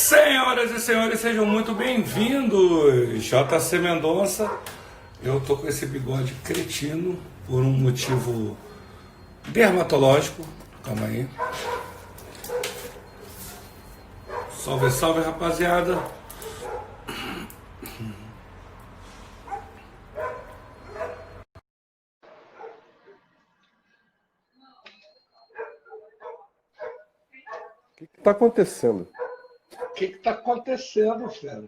Senhoras e senhores, sejam muito bem-vindos. JC Mendonça. Eu tô com esse bigode cretino por um motivo dermatológico. Calma aí. Salve, salve, rapaziada. O que está acontecendo? O que está acontecendo, fera?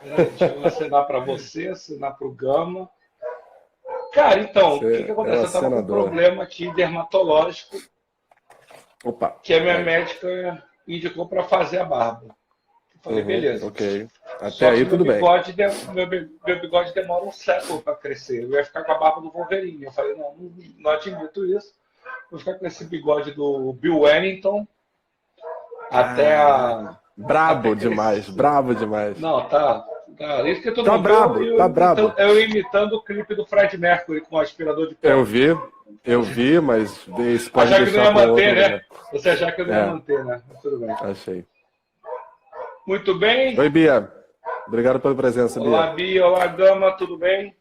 Deixa eu assinar para você, assinar para o Gama. Cara, então, o que aconteceu? Eu estava com um problema aqui dermatológico. Opa, que a minha médica indicou para fazer a barba. Eu falei, beleza. Ok. Até Só aí que tudo bem. meu bigode demora um século para crescer. Eu ia ficar com a barba do Wolverine. Eu falei, não admito isso. Vou ficar com esse bigode do Bill Wellington até a... Brabo até demais, crescer. brabo demais. Não, tá. Isso que todo Tá mundo brabo, viu, tá brabo. eu imitando o clipe do Fred Mercury com o aspirador de pó. Eu vi, mas isso pode achar que não ia deixar para manter, outro né? momento. Você achar que eu não ia manter, né? Mas tudo bem. Achei. Muito bem. Oi, Bia. Obrigado pela presença, Bia. Olá, Bia. Olá, Gama. Tudo bem?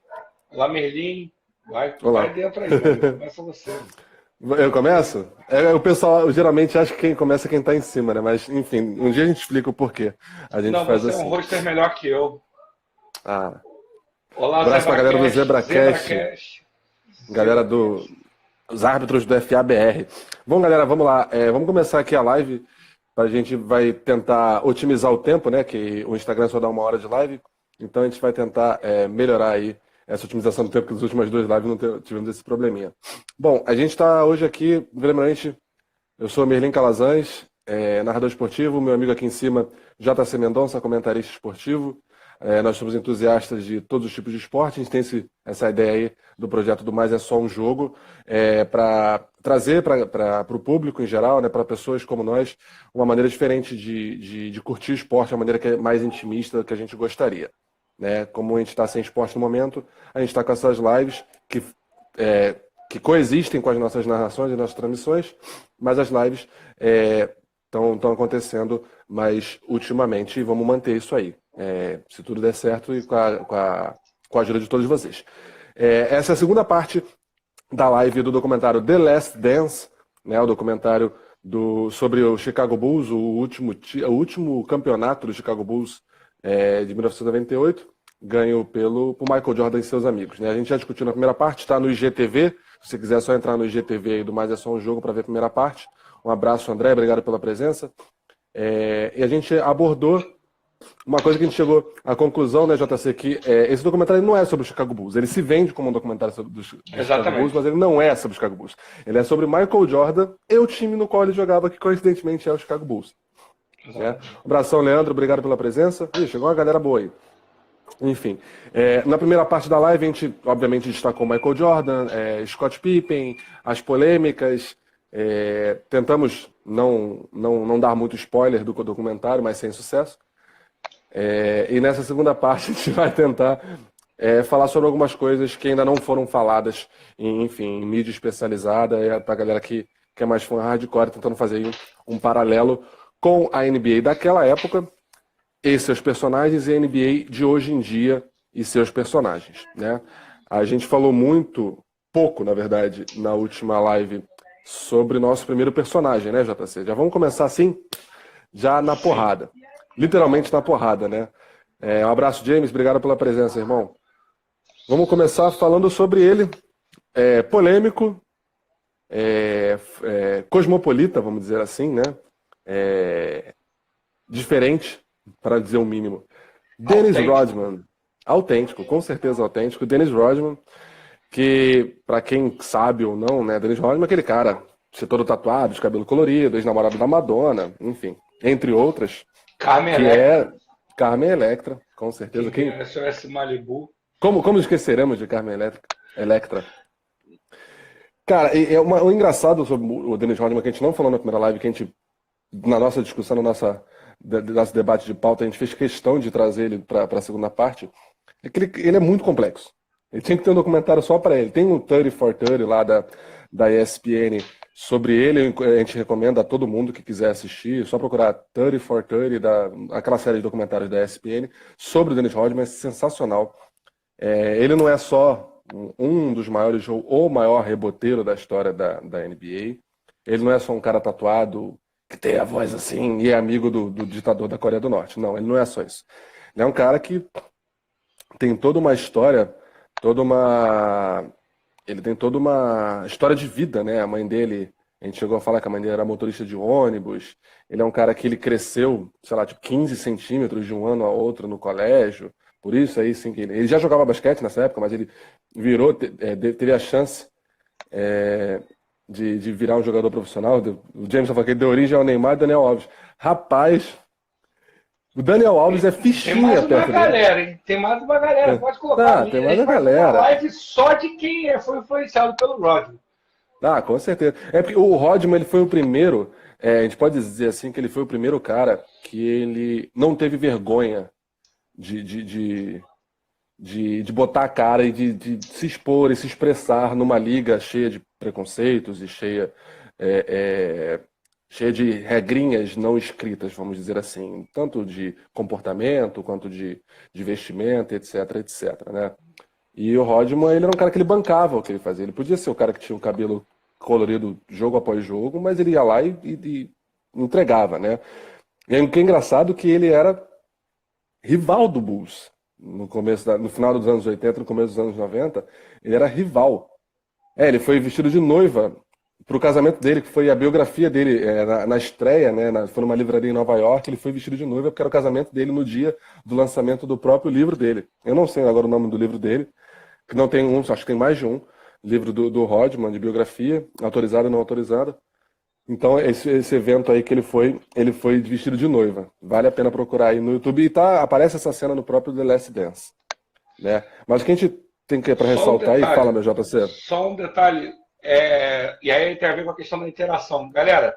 Olá, Merlin. Vai dentro aí, mano. Começa você. Eu começo? O pessoal geralmente acha que quem começa é quem tá em cima, né? Mas, enfim, um dia a gente explica o porquê. A gente faz você assim. É um roster melhor que eu. Olá, abraço pra galera do ZebraCast. Galera dos árbitros do FABR. Bom, galera, vamos lá. Vamos começar aqui a live. A gente vai tentar otimizar o tempo, né? Que o Instagram só dá 1 hora de live. Então a gente vai tentar melhorar aí essa otimização do tempo, que nas últimas 2 lives não tivemos esse probleminha. Bom, a gente está hoje aqui, primeiramente, eu sou Merlin Calazans, narrador esportivo, meu amigo aqui em cima, JC Mendonça, comentarista esportivo. Nós somos entusiastas de todos os tipos de esporte, a gente tem essa ideia aí do projeto do Mais é Só um Jogo, para trazer para o público em geral, né, para pessoas como nós, uma maneira diferente de curtir esporte, uma maneira que é mais intimista que a gente gostaria. Né? Como a gente está sem esporte no momento, a gente está com essas lives que coexistem com as nossas narrações e nossas transmissões, mas as lives estão acontecendo mais ultimamente e vamos manter isso aí. Se tudo der certo e com a ajuda de todos vocês. Essa é a segunda parte da live do documentário The Last Dance, né, o documentário sobre o Chicago Bulls, o último campeonato do Chicago Bulls de 1998, ganho por Michael Jordan e seus amigos. Né? A gente já discutiu na primeira parte, está no IGTV. Se você quiser, é só entrar no IGTV aí do Mais é Só um Jogo para ver a primeira parte. Um abraço, André, obrigado pela presença. E a gente abordou uma coisa que a gente chegou à conclusão, né, JC, que esse documentário não é sobre o Chicago Bulls. Ele se vende como um documentário sobre do Chicago Bulls, mas ele não é sobre o Chicago Bulls. Ele é sobre Michael Jordan e o time no qual ele jogava, que coincidentemente é o Chicago Bulls. Um abração, Leandro, obrigado pela presença. Chegou uma galera boa aí. Enfim, na primeira parte da live a gente, obviamente, destacou Michael Jordan, Scott Pippen, as polêmicas, tentamos não dar muito spoiler do documentário, mas sem sucesso. E nessa segunda parte a gente vai tentar falar sobre algumas coisas que ainda não foram faladas em mídia especializada, para a galera que é mais fã hardcore, tentando fazer aí um paralelo com a NBA daquela época e seus personagens e a NBA de hoje em dia e seus personagens. Né? A gente falou pouco, na verdade, na última live sobre o nosso primeiro personagem, né, JC? Já vamos começar assim, já na porrada. Literalmente na porrada, né? Um abraço, James, obrigado pela presença, irmão. Vamos começar falando sobre ele. Polêmico, cosmopolita, vamos dizer assim, né? Diferente, para dizer o mínimo. Dennis Rodman, autêntico, com certeza autêntico. Dennis Rodman, que, para quem sabe ou não, né? Dennis Rodman é aquele cara, todo tatuado, de cabelo colorido, ex-namorado da Madonna, enfim, entre outras. Carmen Electra. Carmen Electra, com certeza. Quem é SOS Malibu? Como esqueceremos de Carmen Electra? Cara, o engraçado sobre o Dennis Rodman, que a gente não falou na primeira live, que a gente, na nossa discussão, no nosso debate de pauta, a gente fez questão de trazer ele para a segunda parte, é que ele é muito complexo. Ele tinha que ter um documentário só para ele. Tem um 30 for 30 lá da ESPN Sobre ele, a gente recomenda a todo mundo que quiser assistir, só procurar 30 for 30, aquela série de documentários da ESPN, sobre o Dennis Rodman, é sensacional. Ele não é só um dos maiores, ou o maior reboteiro da história da NBA. Ele não é só um cara tatuado, que tem a voz assim, e é amigo do ditador da Coreia do Norte. Não, ele não é só isso. Ele é um cara que tem toda uma história, ele tem toda uma história de vida, né? A mãe dele, a gente chegou a falar que a mãe dele era motorista de ônibus. Ele é um cara que ele cresceu, sei lá, tipo 15 centímetros de um ano a outro no colégio. Por isso aí, sim, que ele já jogava basquete nessa época, mas ele virou, teve a chance de virar um jogador profissional. O James falou que ele deu origem ao Neymar e Daniel Alves. Rapaz, o Daniel Alves é fichinha perto dele. Tem mais uma galera, hein? Tem mais uma galera, pode colocar. Tem mais uma galera. Uma live só de quem foi influenciado pelo Rodman. Com certeza. É porque o Rodman, ele foi o primeiro, a gente pode dizer assim, que ele foi o primeiro cara que ele não teve vergonha de botar a cara e de se expor e se expressar numa liga cheia de preconceitos e cheia de regrinhas não escritas, vamos dizer assim, tanto de comportamento quanto de vestimenta, etc, etc, né? E o Rodman, ele era um cara que ele bancava o que ele fazia. Ele podia ser o cara que tinha o cabelo colorido jogo após jogo, mas ele ia lá e entregava, né? E o que é engraçado é que ele era rival do Bulls. No final dos anos 80, no começo dos anos 90, ele era rival. Ele foi vestido de noiva para o casamento dele, que foi a biografia dele na estreia, né? Foi numa livraria em Nova York, ele foi vestido de noiva porque era o casamento dele no dia do lançamento do próprio livro dele. Eu não sei agora o nome do livro dele, que não tem um, acho que tem mais de um, livro do Rodman, de biografia, autorizado e não autorizado. Então, esse evento aí que ele foi vestido de noiva. Vale a pena procurar aí no YouTube. E aparece essa cena no próprio The Last Dance. Né? Mas o que a gente tem que para ressaltar aí, fala, meu JC. Só um detalhe, e aí tem a ver com a questão da interação. Galera,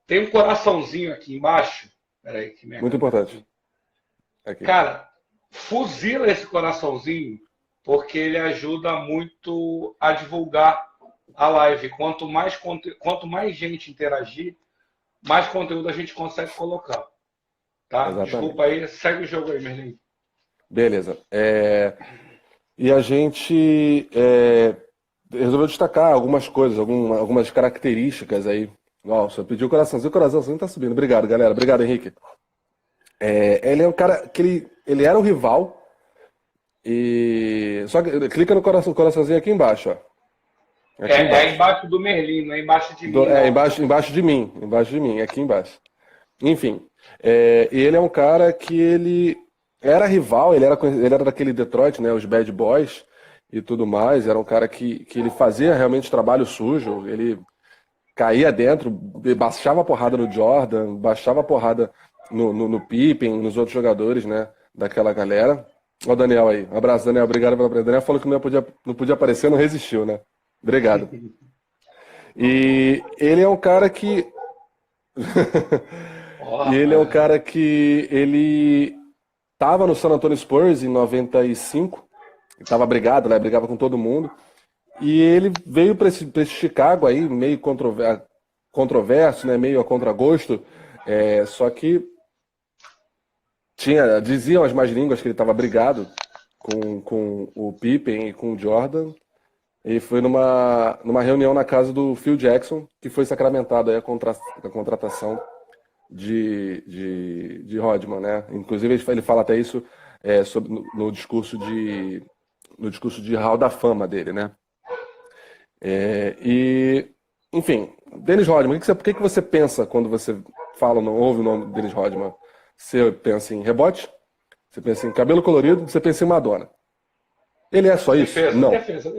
tem um coraçãozinho aqui embaixo. Peraí, muito importante. Aqui. Cara, fuzila esse coraçãozinho, porque ele ajuda muito a divulgar a live. Quanto mais gente interagir, mais conteúdo a gente consegue colocar. Tá? Exatamente. Desculpa aí, segue o jogo aí, Merlin. Beleza. E a gente resolveu destacar algumas coisas, algumas características aí. Nossa, pediu o coraçãozinho tá subindo. Obrigado, galera. Obrigado, Henrique. Ele é um cara que ele era um rival. E só que clica no coraçãozinho aqui embaixo, ó. Embaixo do Merlin, não é embaixo de mim. Embaixo de mim, aqui embaixo. Enfim, ele é um cara que ele era rival, ele era daquele Detroit, né, os Bad Boys e tudo mais. Era um cara que ele fazia realmente trabalho sujo, ele caía dentro, baixava a porrada no Jordan, baixava a porrada no Pippen, nos outros jogadores, né, daquela galera. Ó o Daniel aí, um abraço, Daniel, obrigado pela presença. Daniel falou que não podia aparecer, não resistiu, né? Obrigado. E ele é um cara que ele estava no San Antonio Spurs em 95, estava brigado, né? Brigava com todo mundo. E ele veio para esse Chicago aí, meio controverso, né? Meio a contragosto. Só que diziam as más línguas que ele estava brigado com o Pippen e com o Jordan. E foi numa reunião na casa do Phil Jackson, que foi sacramentado aí a contratação de Rodman, né? Inclusive ele fala até isso no discurso de Hall da Fama dele, né? Enfim, Dennis Rodman, o que você pensa quando você ouve o nome de Dennis Rodman? Você pensa em rebote? Você pensa em cabelo colorido? Você pensa em Madonna? Ele é só isso? Não. Defesa.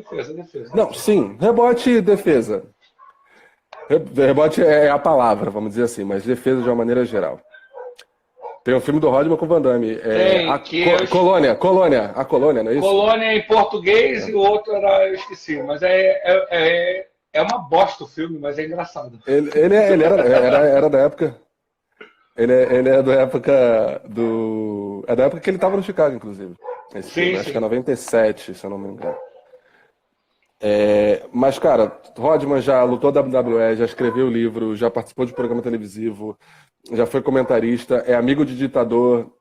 Não, sim. Rebote e defesa. Rebote é a palavra, vamos dizer assim, mas defesa de uma maneira geral. Tem um filme do Rodman com Van Damme. Colônia, a Colônia, não é isso? Colônia em português e o outro eu esqueci. Mas é uma bosta o filme, mas é engraçado. Ele era da época... Ele é da época do... É da época que ele estava no Chicago, inclusive. Esse filme, acho que é 97, se eu não me engano. Mas, cara, Rodman já lutou WWE, já escreveu livro, já participou de programa televisivo, já foi comentarista, é amigo de ditador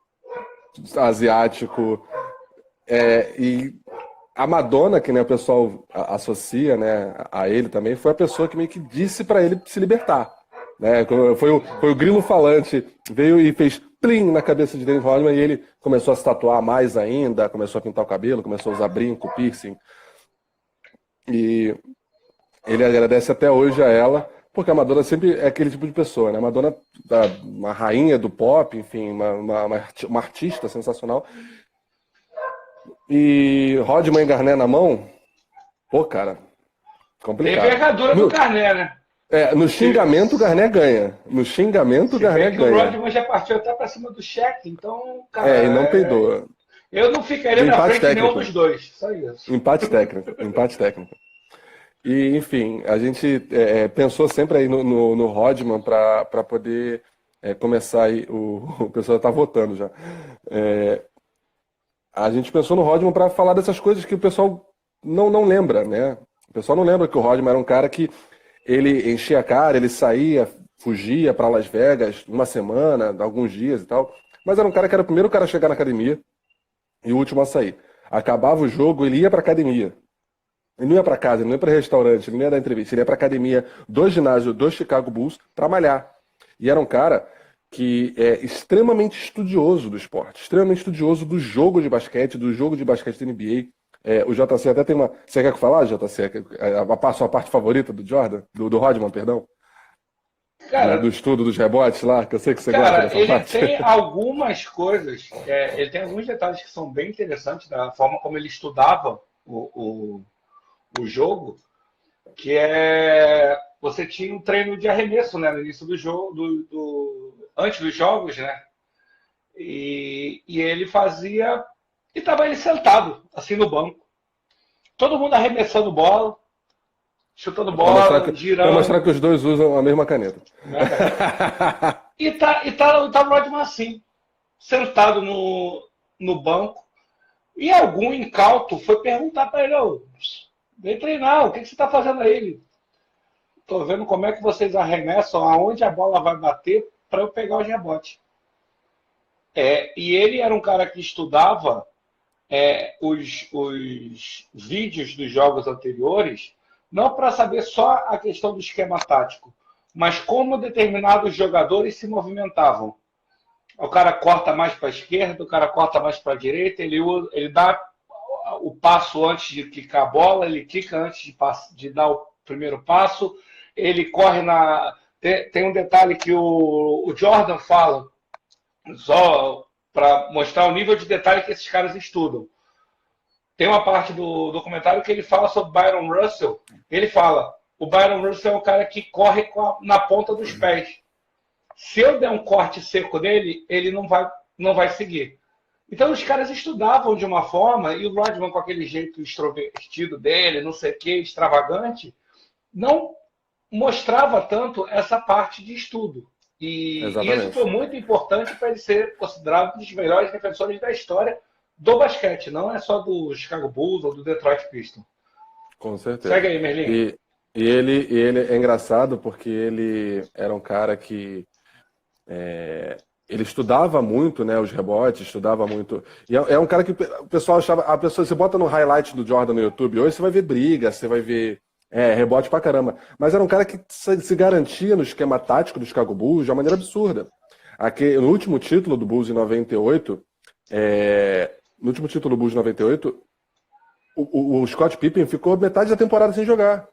asiático. E a Madonna, que, né, o pessoal associa, né, a ele também, foi a pessoa que meio que disse para ele se libertar. Né? Foi o grilo falante, veio e fez plim na cabeça de Dennis Rodman e ele começou a se tatuar mais ainda, começou a pintar o cabelo, começou a usar brinco, piercing. E ele agradece até hoje a ela, porque a Madonna sempre é aquele tipo de pessoa, né? A Madonna, uma rainha do pop, enfim, uma artista sensacional. E Rodman e Garnett na mão, pô, cara, complicado. Tem envergadura do Garnett, né? No xingamento o Garnett ganha. No xingamento o Garnett ganha. O Rodman já partiu até pra cima do Shaq, então, cara... e não peidou. Eu não ficaria na frente de nenhum dos dois, só isso. Empate técnico. E, enfim, a gente pensou sempre aí no Rodman para poder começar aí, o pessoal está votando já. A gente pensou no Rodman para falar dessas coisas que o pessoal não lembra, né? O pessoal não lembra que o Rodman era um cara que ele enchia a cara, ele saía, fugia para Las Vegas uma semana, alguns dias e tal, mas era um cara que era o primeiro cara a chegar na academia e o último a sair. Acabava o jogo, ele ia para academia. Ele não ia para casa, ele não ia para restaurante, ele não ia dar entrevista, ele ia para academia do ginásio do Chicago Bulls para malhar. E era um cara que é extremamente estudioso do esporte, extremamente estudioso do jogo de basquete, do jogo de basquete da NBA. O JC até tem uma... Você quer falar, JC? A sua parte favorita do Jordan? Do Rodman, perdão? Cara, do estudo dos rebotes lá, que eu sei que você gosta dessa parte. Ele tem algumas coisas, ele tem alguns detalhes que são bem interessantes da forma como ele estudava o jogo, que você tinha um treino de arremesso, né, no início do jogo, antes dos jogos, né? E ele fazia e estava ele sentado assim no banco, todo mundo arremessando bola, chutando bola, girando. Para mostrar que os dois usam a mesma caneta. E tá o Rodman assim, sentado no banco, e algum incauto foi perguntar para ele: vem treinar, o que você está fazendo aí? Estou vendo como é que vocês arremessam, aonde a bola vai bater para eu pegar os rebotes. E ele era um cara que estudava os vídeos dos jogos anteriores, não para saber só a questão do esquema tático, mas como determinados jogadores se movimentavam. O cara corta mais para a esquerda, o cara corta mais para a direita, ele dá o passo antes de quicar a bola, ele quica antes de dar o primeiro passo, ele corre Tem um detalhe que o Jordan fala, só para mostrar o nível de detalhe que esses caras estudam. Tem uma parte do documentário que ele fala sobre Byron Russell. Ele fala: o Byron Russell é um cara que corre na ponta dos pés. Se eu der um corte seco nele, ele não vai seguir. Então os caras estudavam de uma forma, e o Rodman, com aquele jeito extrovertido dele, não sei o que, extravagante, não mostrava tanto essa parte de estudo. E isso foi muito importante para ele ser considerado um dos melhores defensores da história do basquete, não é só do Chicago Bulls ou do Detroit Pistons. Com certeza. Segue aí, Merlin. E ele é engraçado porque ele era um cara que ele estudava muito, né, os rebotes, estudava muito. E é um cara que o pessoal achava... Você bota no highlight do Jordan no YouTube, hoje você vai ver briga, você vai ver rebote pra caramba. Mas era um cara que se garantia no esquema tático do Chicago Bulls de uma maneira absurda. No último título do Bulls em 98, o Scott Pippen ficou metade da temporada sem jogar.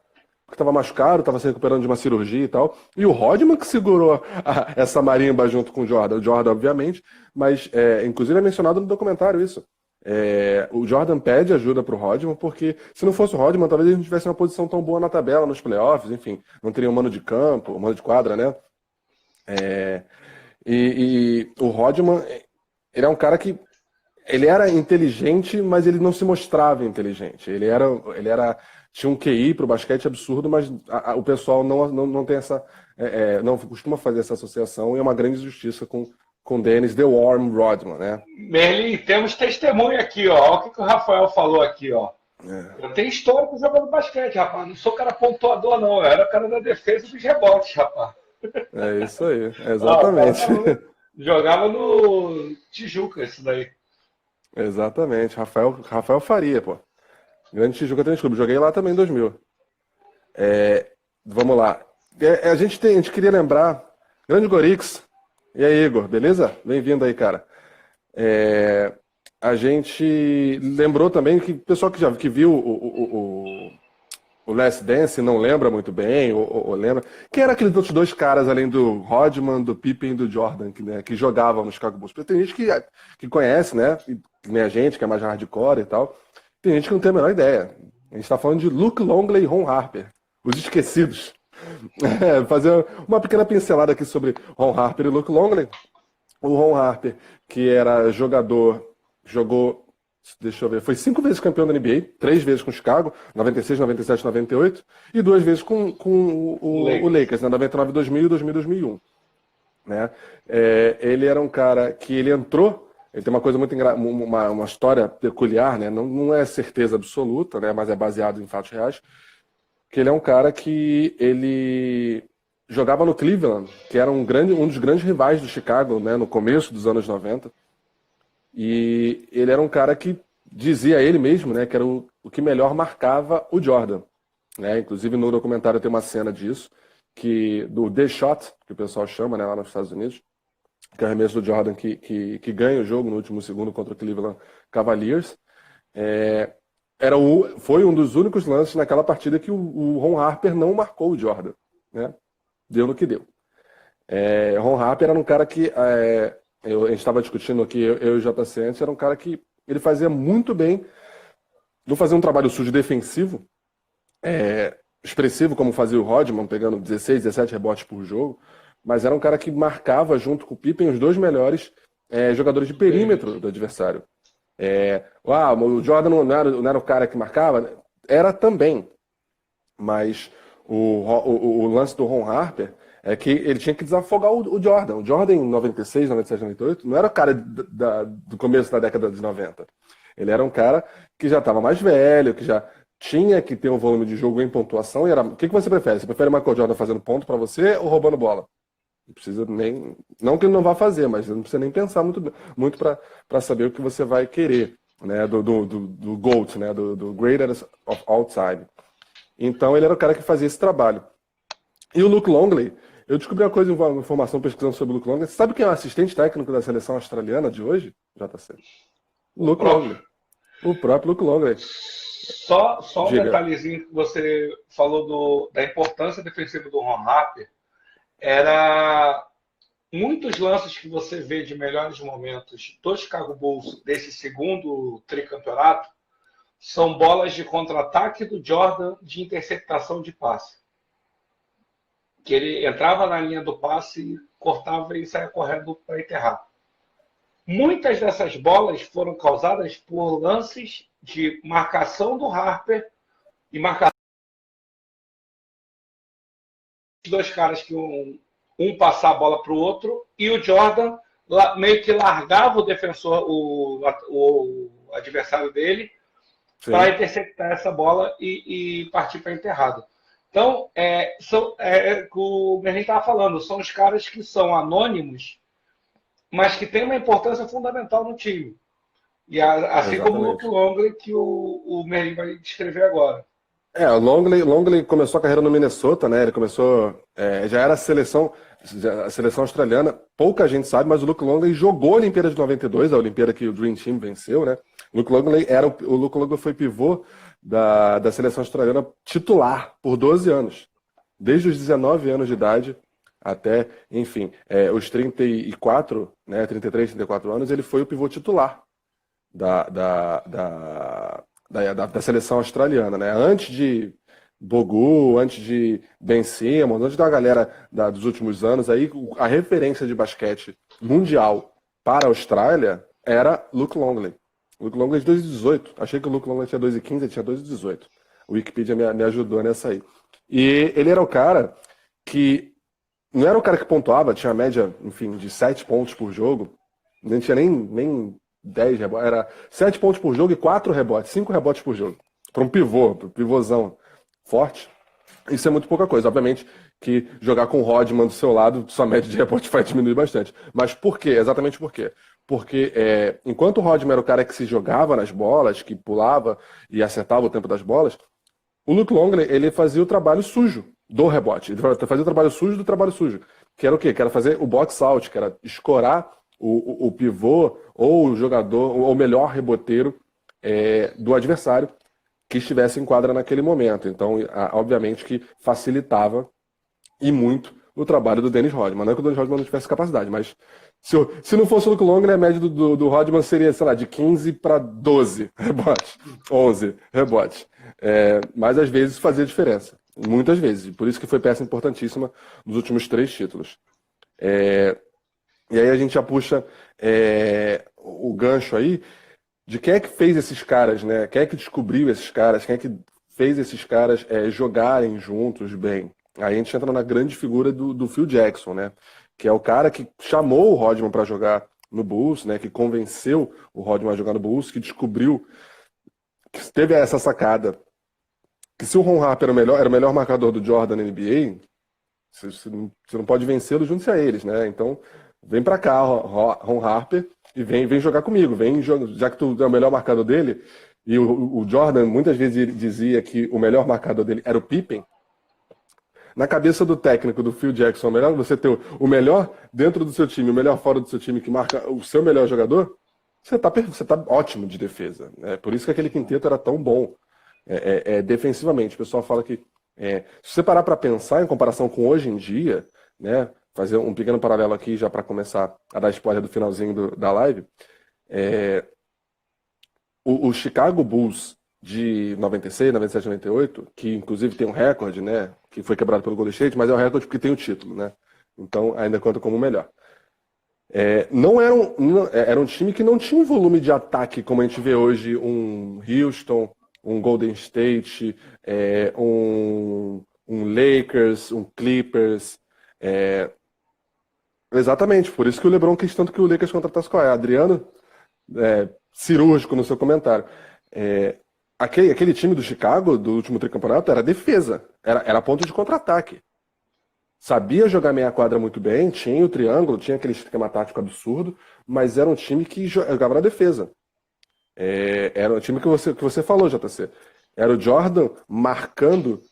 Porque estava machucado, estava se recuperando de uma cirurgia e tal. E o Rodman que segurou essa marimba junto com o Jordan. O Jordan, obviamente, mas inclusive é mencionado no documentário isso. O Jordan pede ajuda pro Rodman, porque se não fosse o Rodman, talvez ele não tivesse uma posição tão boa na tabela, nos playoffs, enfim. Não teria um mano de campo, um mano de quadra, né? E o Rodman, ele é um cara que ele era inteligente, mas ele não se mostrava inteligente. Ele tinha um QI pro basquete absurdo, mas o pessoal não tem essa... não costuma fazer essa associação, e é uma grande injustiça com Dennis The Worm Rodman, né? Merlin, temos testemunho aqui, ó. Olha o que o Rafael falou aqui, ó. Eu tenho histórico jogando basquete, rapaz. Não sou cara pontuador, não. Eu era cara da defesa dos rebotes, rapaz. É isso aí, exatamente. Jogava no Tijuca, isso daí. Exatamente. Rafael Faria, pô. Grande Tijuca Tênis Clube. Joguei lá também em 2000. Vamos lá. A gente queria lembrar. Grande Gorix. E aí, Igor, beleza? Bem-vindo aí, cara. A gente lembrou também que o pessoal que viu o Last Dance não lembra muito bem, ou lembra. Quem eram aqueles outros dois caras, além do Rodman, do Pippen e do Jordan, que jogavam no Chicago Bulls? Porque tem gente que conhece, né? Que nem a gente, que é mais hardcore e tal. Tem gente que não tem a menor ideia. A gente está falando de Luke Longley e Ron Harper, os esquecidos. Fazer uma pequena pincelada aqui sobre Ron Harper e Luke Longley. O Ron Harper, que era jogador, jogou, deixa eu ver, foi 5 vezes campeão da NBA, 3 vezes com Chicago, 96, 97, 98, e 2 vezes com o Lakers, né, 99, 2000 e 2000, 2001. Né? Ele era um cara que ele entrou, ele tem uma coisa muito uma história peculiar, né? Não é certeza absoluta, né? Mas é baseado em fatos reais, que ele é um cara que ele jogava no Cleveland, que era um dos grandes rivais do Chicago, né, no começo dos anos 90. E ele era um cara que dizia ele mesmo, né, que era o que melhor marcava o Jordan. Né? Inclusive no documentário tem uma cena disso, do The Shot, que o pessoal chama, né, lá nos Estados Unidos, que é o arremesso do Jordan que ganha o jogo no último segundo contra o Cleveland Cavaliers. Foi um dos únicos lances naquela partida que o Ron Harper não marcou o Jordan. Né? Deu no que deu. Ron Harper era um cara que a gente estava discutindo aqui, eu e o JC antes, era um cara que ele fazia muito bem, não fazia um trabalho sujo defensivo, expressivo como fazia o Rodman, pegando 16, 17 rebotes por jogo, mas era um cara que marcava junto com o Pippen os dois melhores jogadores de perímetro do adversário. O Jordan não era o cara que marcava? Era também, mas o lance do Ron Harper é que ele tinha que desafogar o Jordan. O Jordan, em 96, 97, 98, não era o cara do começo da década de 90. Ele era um cara que já estava mais velho, que já tinha que ter um volume de jogo em pontuação. O que você prefere? Você prefere o Michael Jordan fazendo ponto para você ou roubando bola? Não precisa nem... Não que ele não vá fazer, mas não precisa nem pensar muito para saber o que você vai querer, né? Do GOAT, né? Do Greatest of All Time. Então ele era o cara que fazia esse trabalho. E o Luke Longley, eu descobri uma informação pesquisando sobre o Luke Longley. Você sabe quem é o assistente técnico da seleção australiana de hoje, JC? Luke Longley. O próprio Luke Longley. Só um detalhezinho que você falou da importância defensiva do Ron Harper. Era muitos lances que você vê de melhores momentos do Chicago Bulls desse segundo tricampeonato são bolas de contra-ataque do Jordan de interceptação de passe. Que ele entrava na linha do passe, cortava e saia correndo para enterrar. Muitas dessas bolas foram causadas por lances de marcação do Harper e marcação de dois caras que um passar a bola para o outro e o Jordan meio que largava o defensor, o adversário dele, para interceptar essa bola e partir para enterrado. Então, o Merlin estava falando, são os caras que são anônimos, mas que têm uma importância fundamental no time. E assim como o Luke Longley, que o Merlin vai descrever agora. O Longley começou a carreira no Minnesota, né? Ele começou... já era a seleção australiana, pouca gente sabe, mas o Luke Longley jogou a Olimpíada de 92, a Olimpíada que o Dream Team venceu, né? O Luke Longley foi pivô da seleção australiana titular por 12 anos. Desde os 19 anos de idade até, enfim, os 34, né, 33, 34 anos, ele foi o pivô titular da seleção australiana, né? Antes de Bogu, antes de Ben Simmons, antes da galera dos últimos anos, aí a referência de basquete mundial para a Austrália era Luke Longley. Luke Longley de 2,18. Achei que o Luke Longley tinha 2,15, ele tinha 2,18. O Wikipedia me ajudou nessa aí. E ele era o cara que... Não era o cara que pontuava, tinha a média, enfim, de 7 pontos por jogo. Não tinha nem 10 rebotes. Era 7 pontos por jogo e 4 rebotes, 5 rebotes por jogo. para um pivôzão forte, isso é muito pouca coisa. Obviamente que jogar com o Rodman do seu lado, sua média de rebote vai diminuir bastante. Mas por quê? Exatamente por quê? Porque enquanto o Rodman era o cara que se jogava nas bolas, que pulava e acertava o tempo das bolas, o Luke Longley, ele fazia o trabalho sujo do rebote. Ele fazia o trabalho sujo do trabalho sujo. Que era o quê? Que era fazer o box out, que era escorar o pivô ou o jogador, ou o melhor reboteiro do adversário que estivesse em quadra naquele momento. Então, obviamente que facilitava e muito o trabalho do Dennis Rodman. Não é que o Dennis Rodman não tivesse capacidade, mas se não fosse o Luke Longley, a média do Rodman seria, sei lá, de 15 para 12 rebotes, 11 rebotes. Mas às vezes fazia diferença, muitas vezes. Por isso que foi peça importantíssima nos últimos 3 títulos. E aí a gente já puxa o gancho aí de quem é que fez esses caras, né? Quem é que descobriu esses caras, quem é que fez esses caras jogarem juntos bem. Aí a gente entra na grande figura do Phil Jackson, né? Que é o cara que chamou o Rodman para jogar no Bulls, né? Que convenceu o Rodman a jogar no Bulls, que descobriu, que teve essa sacada, que se o Ron Harper era o melhor marcador do Jordan na NBA, você não pode vencê-lo, junte-se a eles, né? Então, vem para cá, Ron Harper, e vem jogar comigo. Já que tu é o melhor marcador dele, e o Jordan muitas vezes ele dizia que o melhor marcador dele era o Pippen. Na cabeça do técnico do Phil Jackson, melhor você ter o melhor dentro do seu time, o melhor fora do seu time, que marca o seu melhor jogador, você tá ótimo de defesa. Por isso que aquele quinteto era tão bom defensivamente. O pessoal fala que, se você parar para pensar em comparação com hoje em dia, né, fazer um pequeno paralelo aqui já para começar a dar spoiler do finalzinho da live, o Chicago Bulls de 96, 97, 98, que inclusive tem um recorde, né, que foi quebrado pelo Golden State, mas é o recorde porque tem o título, né? Então ainda conta como o melhor. Era um time que não tinha um volume de ataque como a gente vê hoje um Houston, um Golden State, um Lakers, um Clippers. Exatamente, por isso que o LeBron quis tanto que o Lakers contratasse Kawhi. Adriano, cirúrgico no seu comentário. Aquele time do Chicago, do último tricampeonato, era defesa, era ponto de contra-ataque. Sabia jogar meia quadra muito bem, tinha o triângulo, tinha aquele esquema tático absurdo, mas era um time que jogava na defesa. Era um time que você falou, JC. Era o Jordan marcando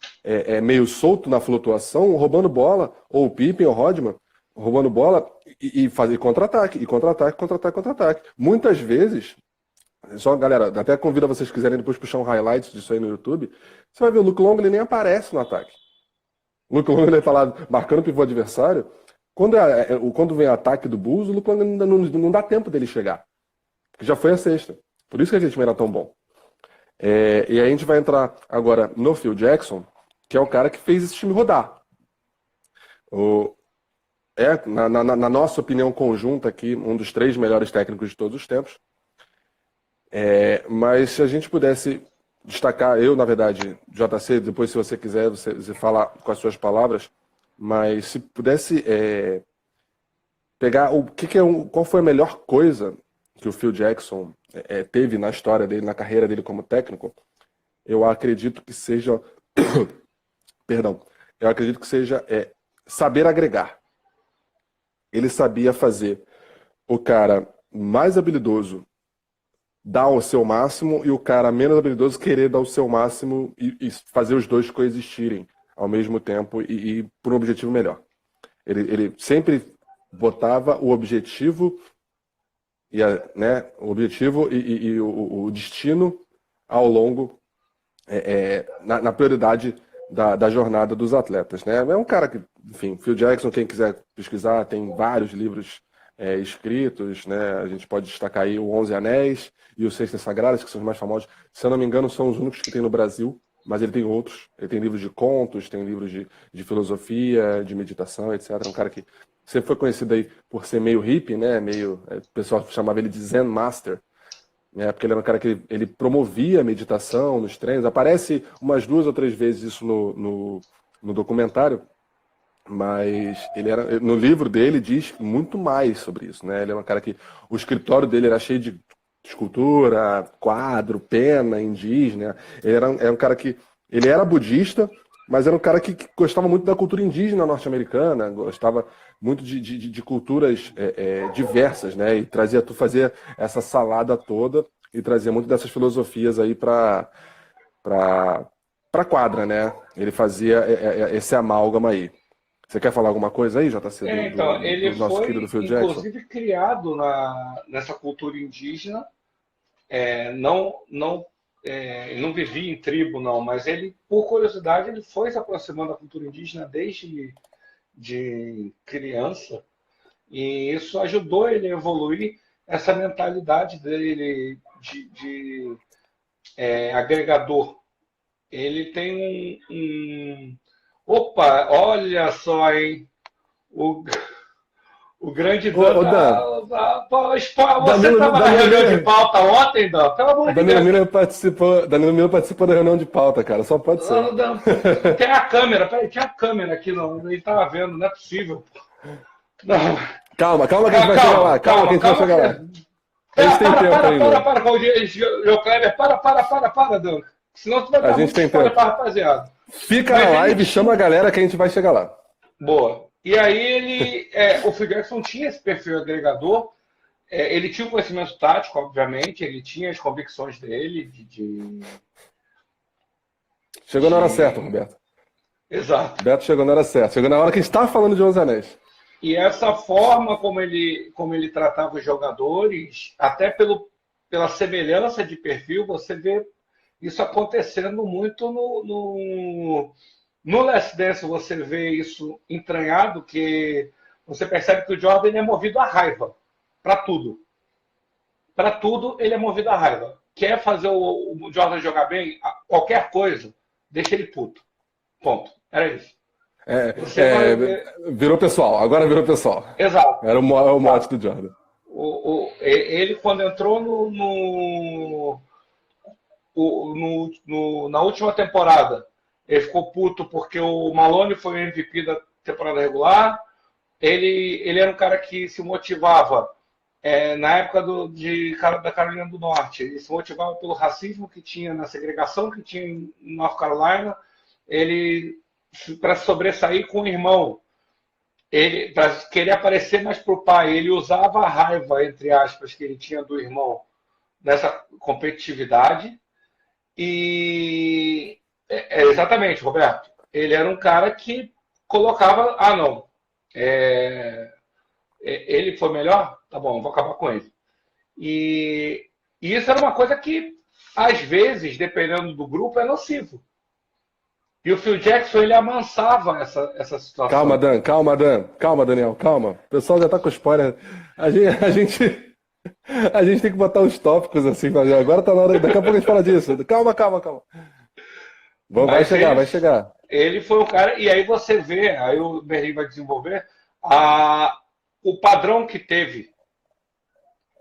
meio solto na flutuação, roubando bola, ou o Pippen, ou o Rodman, roubando bola e fazer contra-ataque, e contra-ataque, contra-ataque, contra-ataque. Muitas vezes, só galera, até convido a vocês quiserem depois puxar um highlight disso aí no YouTube, você vai ver o Luke Longley nem aparece no ataque. O Luke Longley tá lá marcando o pivô adversário. Quando vem o ataque do Bulls, o Luke Longley não dá tempo dele chegar. Porque já foi a sexta. Por isso que aquele time era tão bom. E aí a gente vai entrar agora no Phil Jackson, que é o cara que fez esse time rodar. Na nossa opinião conjunta aqui, um dos 3 melhores técnicos de todos os tempos. Mas se a gente pudesse destacar, eu, na verdade, JC, depois se você quiser, você falar com as suas palavras, mas se pudesse pegar qual foi a melhor coisa que o Phil Jackson teve na história dele, na carreira dele como técnico, eu acredito que seja perdão, eu acredito que seja saber agregar. Ele sabia fazer o cara mais habilidoso dar o seu máximo e o cara menos habilidoso querer dar o seu máximo e fazer os dois coexistirem ao mesmo tempo e por um objetivo melhor. Ele sempre botava o objetivo o destino ao longo na prioridade da jornada dos atletas, né? É um cara que, enfim, Phil Jackson, quem quiser pesquisar, tem vários livros escritos, né? A gente pode destacar aí o 11 Anéis e os Sextas Sagradas, que são os mais famosos. Se eu não me engano, são os únicos que tem no Brasil, mas ele tem outros. Ele tem livros de contos, tem livros de filosofia, de meditação, etc. É um cara que sempre foi conhecido aí por ser meio hippie, né? O pessoal chamava ele de Zen Master, né? Porque ele era um cara que ele promovia a meditação nos treinos. Aparece umas 2 ou 3 vezes isso no documentário. Mas no livro dele diz muito mais sobre isso, né? Ele é um cara que o escritório dele era cheio de escultura, quadro, pena, indígena. Ele era um cara que... Ele era budista, mas era um cara que gostava muito da cultura indígena norte-americana, gostava muito de culturas diversas, né? E fazia essa salada toda e trazia muito dessas filosofias aí para quadra, né? Ele fazia esse amálgama aí. Você quer falar alguma coisa aí, JC, Então, ele do nosso foi, querido Phil Jackson? inclusive, criado nessa cultura indígena. Ele não vivia em tribo, não, mas ele, por curiosidade, ele foi se aproximando da cultura indígena desde de criança, e isso ajudou ele a evoluir essa mentalidade dele de agregador. Ele tem Opa, olha só, hein? O grande Dan. Você estava na reunião de pauta ontem, Dan? Pelo amor de Deus. Danilo Miller participou da reunião de pauta, cara. Só pode ser. Tem a câmera. Peraí, tinha a câmera aqui, não. Ele estava vendo, não é possível. Não. Calma que a gente vai chegar lá. Calma que a gente vai chegar lá. A gente tem tempo ainda. Para, João Kleber. Para, Dan. Senão tu vai dar muito spoiler pra rapaziada. Fica na live e chama a galera que a gente vai chegar lá. Boa. E aí o Phil Jackson tinha esse perfil agregador, ele tinha o conhecimento tático, obviamente, ele tinha as convicções dele Chegou na hora certa, Roberto. Exato. Roberto chegou na hora certa. Chegou na hora que a gente estava falando de Os Anéis. E essa forma como ele tratava os jogadores, até pela semelhança de perfil, você vê isso acontecendo muito no Last Dance. Você vê isso entranhado, que você percebe que o Jordan é movido à raiva. Para tudo. Para tudo, ele é movido à raiva. Quer fazer o Jordan jogar bem? Qualquer coisa, deixa ele puto. Ponto. Era isso. Virou pessoal. Agora virou pessoal. Exato. Era o mote do Jordan. Ele, quando entrou na última temporada, ele ficou puto porque o Malone foi o MVP da temporada regular. Ele era um cara que se motivava na época da Carolina do Norte. Ele se motivava pelo racismo que tinha, na segregação que tinha em North Carolina. Ele, para sobressair com o irmão, para querer aparecer mais para o pai, ele usava a raiva, entre aspas, que ele tinha do irmão nessa competitividade. E exatamente, Roberto. Ele era um cara que colocava, não, ele foi melhor? Tá bom, vou acabar com ele. E isso era uma coisa que, às vezes, dependendo do grupo, é nocivo. E o Phil Jackson, ele amansava essa situação. Calma, Daniel, calma. O pessoal já tá com spoiler. A gente tem que botar os tópicos assim. Agora tá na hora. Daqui a pouco a gente fala disso. Calma. Vai chegar. Ele foi o cara. E aí você vê, aí o Berlim vai desenvolver o padrão que teve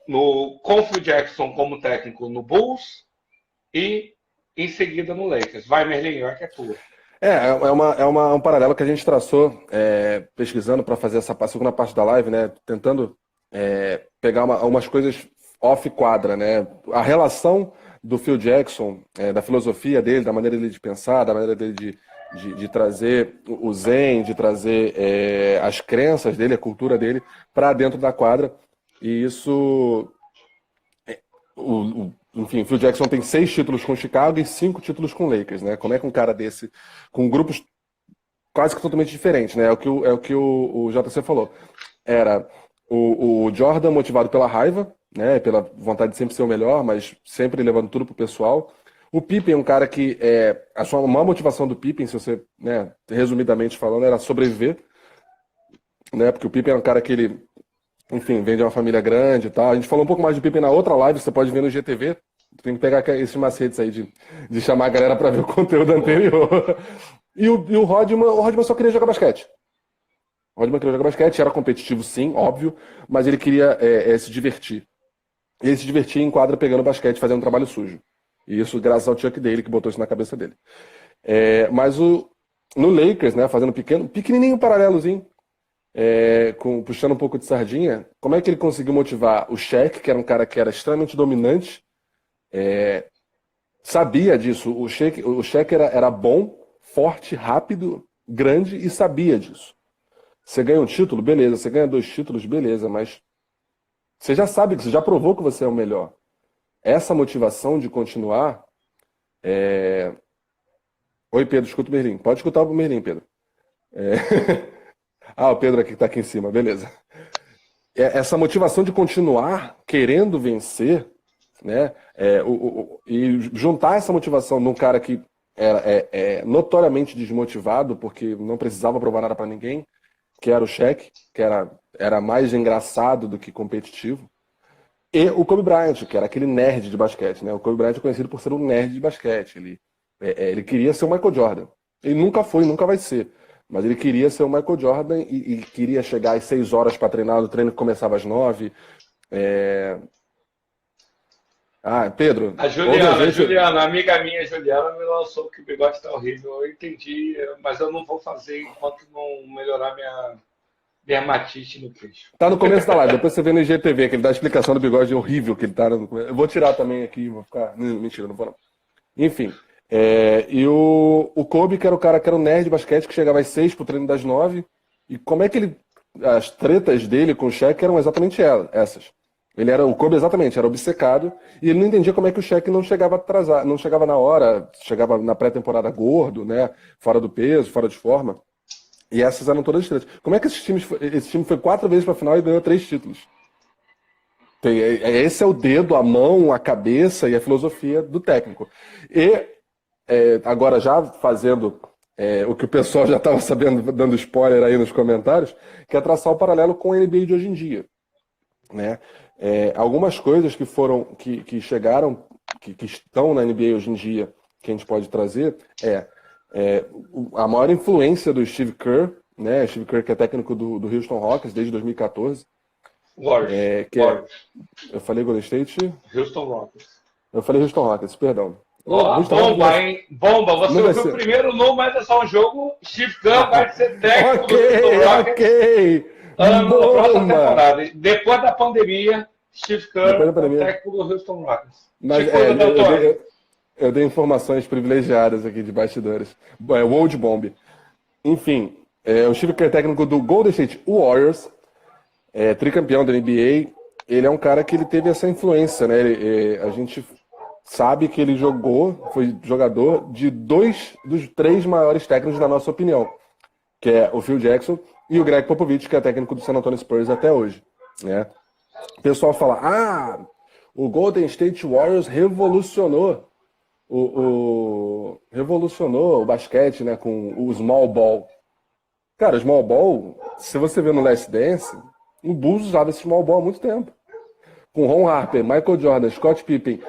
com o Phil Jackson como técnico no Bulls e em seguida no Lakers. Vai, Merlin, olha que é tua. Um paralelo que a gente traçou pesquisando para fazer essa segunda parte da live, né? Tentando pegar umas coisas off-quadra, né? A relação do Phil Jackson, da filosofia dele, da maneira dele de pensar, da maneira dele de trazer o zen, de trazer as crenças dele, a cultura dele, para dentro da quadra. E isso... Enfim, o Phil Jackson tem 6 títulos com Chicago e 5 títulos com Lakers, né? Como é que um cara desse, com grupos quase que totalmente diferentes, né? É o que o JC falou. Era o Jordan motivado pela raiva, né? Pela vontade de sempre ser o melhor, mas sempre levando tudo pro pessoal. O Pippen é um cara que a sua maior motivação do Pippen, se você, né, resumidamente falando, era sobreviver, né? Porque o Pippen é um cara que ele, enfim, vem de uma família grande e tal. A gente falou um pouco mais de Pippen na outra live, você pode ver no GTV. Tem que pegar esses macetes aí de chamar a galera para ver o conteúdo anterior. E o Rodman só queria jogar basquete. O Rodman queria jogar basquete, era competitivo sim, óbvio, mas ele queria se divertir. E ele se divertia em quadra pegando basquete, fazendo um trabalho sujo. E isso graças ao Chuck Daly, que botou isso na cabeça dele. Mas no Lakers, né, fazendo pequenininho paralelozinho, puxando um pouco de sardinha, como é que ele conseguiu motivar o Shaq, que era um cara que era extremamente dominante, sabia disso. O Shaq era bom, forte, rápido, grande e sabia disso. Você ganha um título, beleza. Você ganha 2 títulos, beleza. Mas você já sabe, você já provou que você é o melhor. Essa motivação de continuar... Oi, Pedro, escuta o Merlin. Pode escutar o Merlin, Pedro. O Pedro aqui que está aqui em cima, beleza. Essa motivação de continuar querendo vencer, né? E juntar essa motivação num cara que era notoriamente desmotivado, porque não precisava provar nada para ninguém, que era o Shaq, que era mais engraçado do que competitivo, e o Kobe Bryant, que era aquele nerd de basquete, né? O Kobe Bryant é conhecido por ser um nerd de basquete. Ele queria ser o Michael Jordan. Ele nunca foi, nunca vai ser. Mas ele queria ser o Michael Jordan e queria chegar às 6 horas para treinar, o treino que começava às 9. Pedro. A Juliana, a amiga minha, Juliana, me lançou que o bigode está horrível. Eu entendi, mas eu não vou fazer enquanto não melhorar minha dermatite no queixo. Tá no começo da live, depois você vê no IGTV que ele dá a explicação do bigode horrível que ele tá no começo. Eu vou tirar também aqui, vou ficar. Mentira, não vou não. Enfim. E o Kobe, que era o cara que era um nerd de basquete, que chegava às 6 pro treino das 9. E como é que ele. As tretas dele com o Shaq eram exatamente essas. O Kobe exatamente, era obcecado, e ele não entendia como é que o Shaq não chegava atrasado, não chegava na hora, chegava na pré-temporada gordo, né? Fora do peso, fora de forma. E essas eram todas as tretas. Como é que esse time foi 4 vezes pra final e ganhou 3 títulos? Esse é o dedo, a mão, a cabeça e a filosofia do técnico. Agora já fazendo o que o pessoal já estava sabendo, dando spoiler aí nos comentários, que é traçar o paralelo com a NBA de hoje em dia, né? Algumas coisas que chegaram, que estão na NBA hoje em dia, que a gente pode trazer, a maior influência do Steve Kerr, né? Steve Kerr, que é técnico do Houston Rockets desde 2014. Warriors. Eu falei Golden State? Houston Rockets. Eu falei Houston Rockets, perdão. Bomba, hein? Bomba. Você ouviu o primeiro no mas é só um jogo. Steve Kerr vai ser técnico do Houston Rockets. Ok. Próxima temporada. Depois da pandemia, Steve Kerr é técnico do Houston Rockets. Mas eu dei informações privilegiadas aqui de bastidores. World Bomb. Enfim, o Steve Kerr, técnico do Golden State Warriors, tricampeão da NBA, ele é um cara que ele teve essa influência, né? A gente sabe que ele foi jogador de 2 dos 3 maiores técnicos na nossa opinião, que é o Phil Jackson e o Greg Popovich, que é técnico do San Antonio Spurs até hoje, né? O pessoal fala, o Golden State Warriors revolucionou o basquete, né, com o small ball. Cara, o small ball, se você vê no Last Dance, o Bulls usava esse small ball há muito tempo. Com Ron Harper, Michael Jordan, Scott Pippen,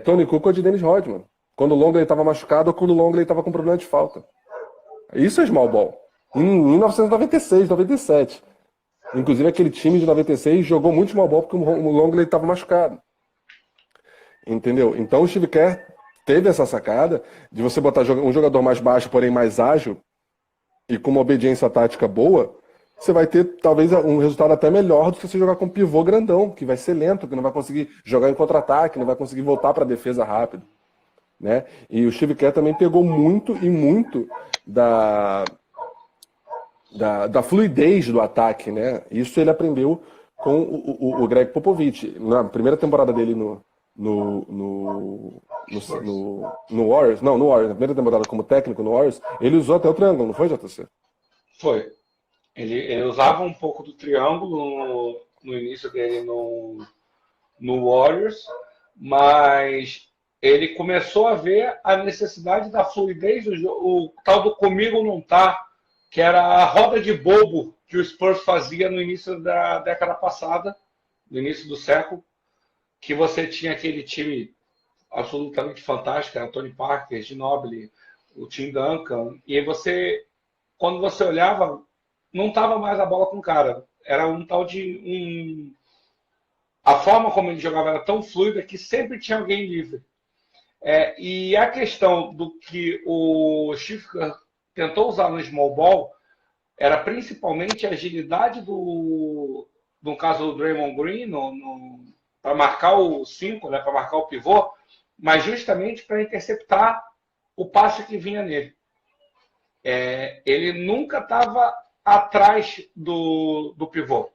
Tony Kukoc e Dennis Rodman. Quando o Longley estava machucado ou quando o Longley estava com problema de falta. Isso é small ball. Em 1996, 97. Inclusive aquele time de 96 jogou muito small ball porque o Longley estava machucado. Entendeu? Então o Steve Kerr teve essa sacada de você botar um jogador mais baixo, porém mais ágil, e com uma obediência tática boa, você vai ter talvez um resultado até melhor do que você jogar com um pivô grandão, que vai ser lento, que não vai conseguir jogar em contra-ataque, não vai conseguir voltar para a defesa rápido, né? E o Steve Kerr também pegou muito da fluidez do ataque, né? Isso ele aprendeu com o Greg Popovich. Na primeira temporada dele no Warriors, no Warriors, na primeira temporada como técnico no Warriors, ele usou até o triângulo, não foi, JC? Foi. Ele usava um pouco do triângulo no início dele no Warriors, mas ele começou a ver a necessidade da fluidez do jogo, o tal do comigo não tá, que era a roda de bobo que o Spurs fazia no início da década passada, no início do século, que você tinha aquele time absolutamente fantástico, era Tony Parker, Ginobili, o Tim Duncan, e você, quando você olhava, não estava mais a bola com o cara, era um tal de a forma como ele jogava era tão fluida que sempre tinha alguém livre. E a questão do que o Steve tentou usar no small ball, era principalmente a agilidade no caso do Draymond Green, para marcar o 5, né, para marcar o pivô, mas justamente para interceptar o passe que vinha nele. Ele nunca estava atrás do pivô.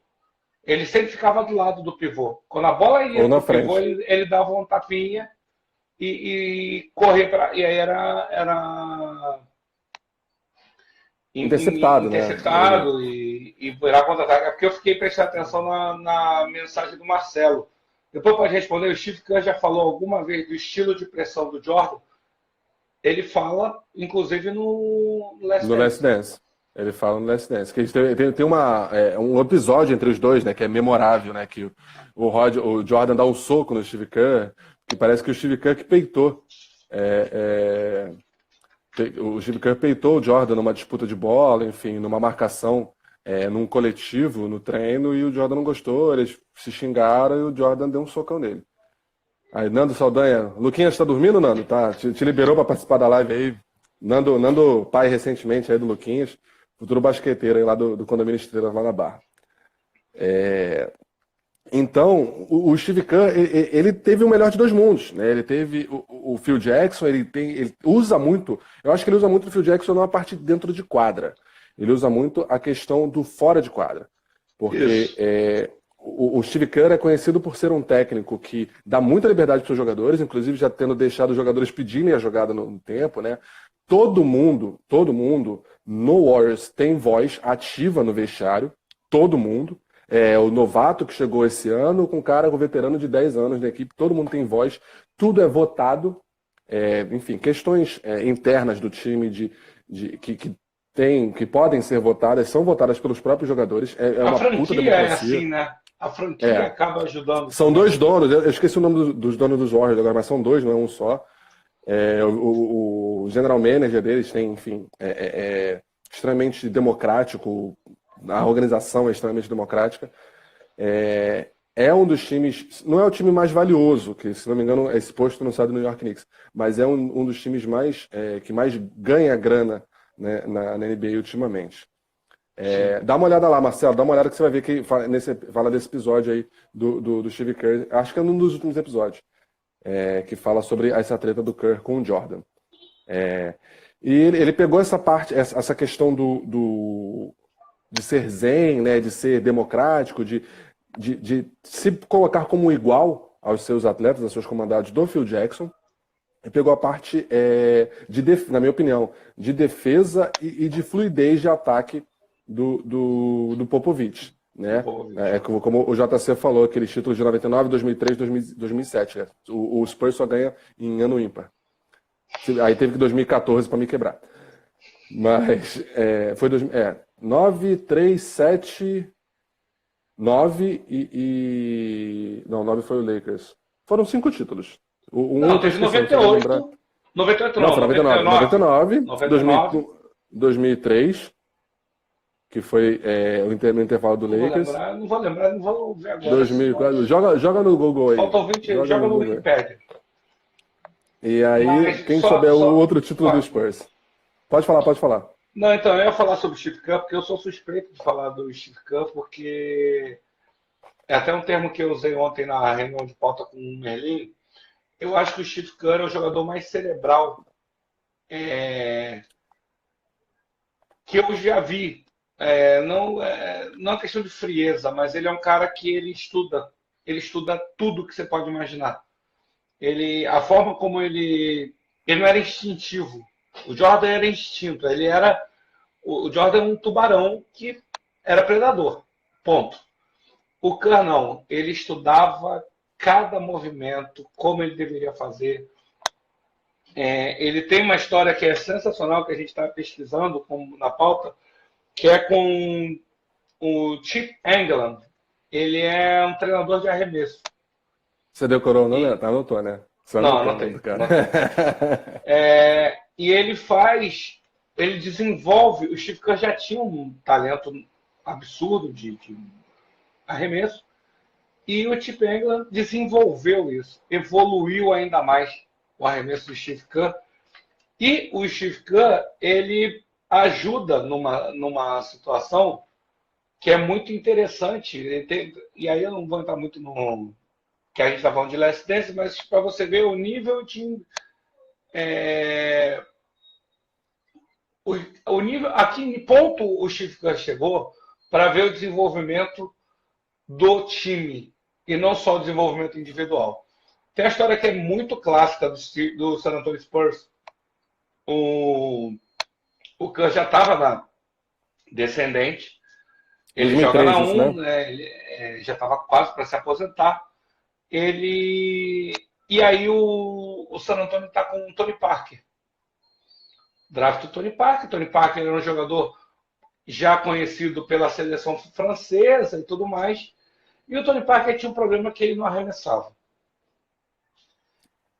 Ele sempre ficava do lado do pivô. Quando a bola ia Ou na pro pivô, frente. ele dava um tapinha e correr para. E aí era Interceptado, né? interceptado e virar contra-ataque. É porque eu fiquei prestando atenção na mensagem do Marcelo. Depois pode responder, o Steve Kerr já falou alguma vez do estilo de pressão do Jordan. Ele fala, inclusive, no Last No Last Dance. Dance. Ele fala no Last Dance. Que tem um episódio entre os dois, né? Que é memorável, né? Que o Jordan dá um soco no Steve Kerr, que parece que o Steve Kerr que peitou. O Steve Kerr peitou o Jordan numa disputa de bola, enfim, numa marcação, num coletivo, no treino, e o Jordan não gostou, eles se xingaram e o Jordan deu um socão nele. Aí, Nando Saldanha. Luquinhas, tá dormindo, Nando? Tá? Te liberou para participar da live aí. Nando, pai recentemente aí do Luquinhas, futuro basqueteiro aí lá do Condomínio Estrelas lá na Barra. Então, o Steve Kerr, ele teve o melhor de dois mundos, né? Ele teve o Phil Jackson, ele usa muito, eu acho que ele usa muito o Phil Jackson numa parte dentro de quadra. Ele usa muito a questão do fora de quadra. Porque o Steve Kerr é conhecido por ser um técnico que dá muita liberdade para os jogadores, inclusive já tendo deixado os jogadores pedirem a jogada no tempo, né? Todo mundo no Warriors tem voz ativa no vestiário, todo mundo. O novato que chegou esse ano com o cara, com o veterano de 10 anos na equipe, todo mundo tem voz, tudo é votado. Enfim, questões internas do time que podem ser votadas, são votadas pelos próprios jogadores. A uma puta franquia democracia. assim, né? A franquia acaba ajudando. São dois donos, eu esqueci o nome dos donos dos Warriors agora, mas são dois, não é um só. O general manager deles tem, enfim, extremamente democrático, a organização é extremamente democrática. É um dos times, não é o time mais valioso, que se não me engano esse posto não sai do New York Knicks, mas é um dos times que mais ganha grana, né, na NBA ultimamente. Dá uma olhada lá, Marcelo, dá uma olhada que você vai ver que fala desse episódio aí do Steve Kerr, acho que é um dos últimos episódios, que fala sobre essa treta do Kerr com o Jordan. E ele pegou essa parte, essa questão de ser zen, né, de ser democrático, de se colocar como igual aos seus atletas, aos seus comandados do Phil Jackson, e pegou a parte, na minha opinião, de defesa e de fluidez de ataque do Popovich, né? Como o JC falou, aqueles títulos de 99, 2003, 2007, né? O Spurs só ganha em ano ímpar. Aí teve que 2014 para me quebrar. Mas foi 9, 3, 7, 9 Não, 9 foi o Lakers. Foram 5 títulos. Não, teve 98. 98 não, foi 99. 99. 2003, que foi o intervalo do Lakers. Não vou lembrar, não vou ver agora. 2004. Joga no Google aí. Faltam 20, joga no Wikipedia. E aí, quem souber o outro título do Spurs. Pode falar. Não, então, eu ia falar sobre o Steve Kerr, porque eu sou suspeito de falar do Steve Kerr, porque é até um termo que eu usei ontem na reunião de pauta com o Merlin. Eu acho que o Steve Kerr é o jogador mais cerebral que eu já vi. Não é questão de frieza, mas ele é um cara que ele estuda tudo que você pode imaginar. A forma como ele não era instintivo. O Jordan era instinto. O Jordan é um tubarão que era predador. Ponto. O Kerr não. Ele estudava cada movimento, como ele deveria fazer. Ele tem uma história que é sensacional, que a gente está pesquisando na pauta, que é com o Chip Engelland. Ele é um treinador de arremesso. Você decorou o nome? Anotou, né? Não tem. E ele desenvolve, o Steve Kerr já tinha um talento absurdo de arremesso, e o Chip Engelland desenvolveu isso, evoluiu ainda mais o arremesso do Steve Kerr. E o Steve Kerr, ele ajuda numa situação que é muito interessante. E aí eu não vou entrar muito no que a gente está falando de Last Dance, mas para você ver o nível de o nível, a que ponto o Steve Kerr chegou para ver o desenvolvimento do time e não só o desenvolvimento individual. Tem a história que é muito clássica do San Antonio Spurs. O Kerr já estava na descendente, ele 2013, joga na 1, né? Ele já estava quase para se aposentar. E aí o San Antonio está com o Tony Parker. Draft do Tony Parker. Tony Parker era um jogador já conhecido pela seleção francesa e tudo mais. E o Tony Parker tinha um problema que ele não arremessava.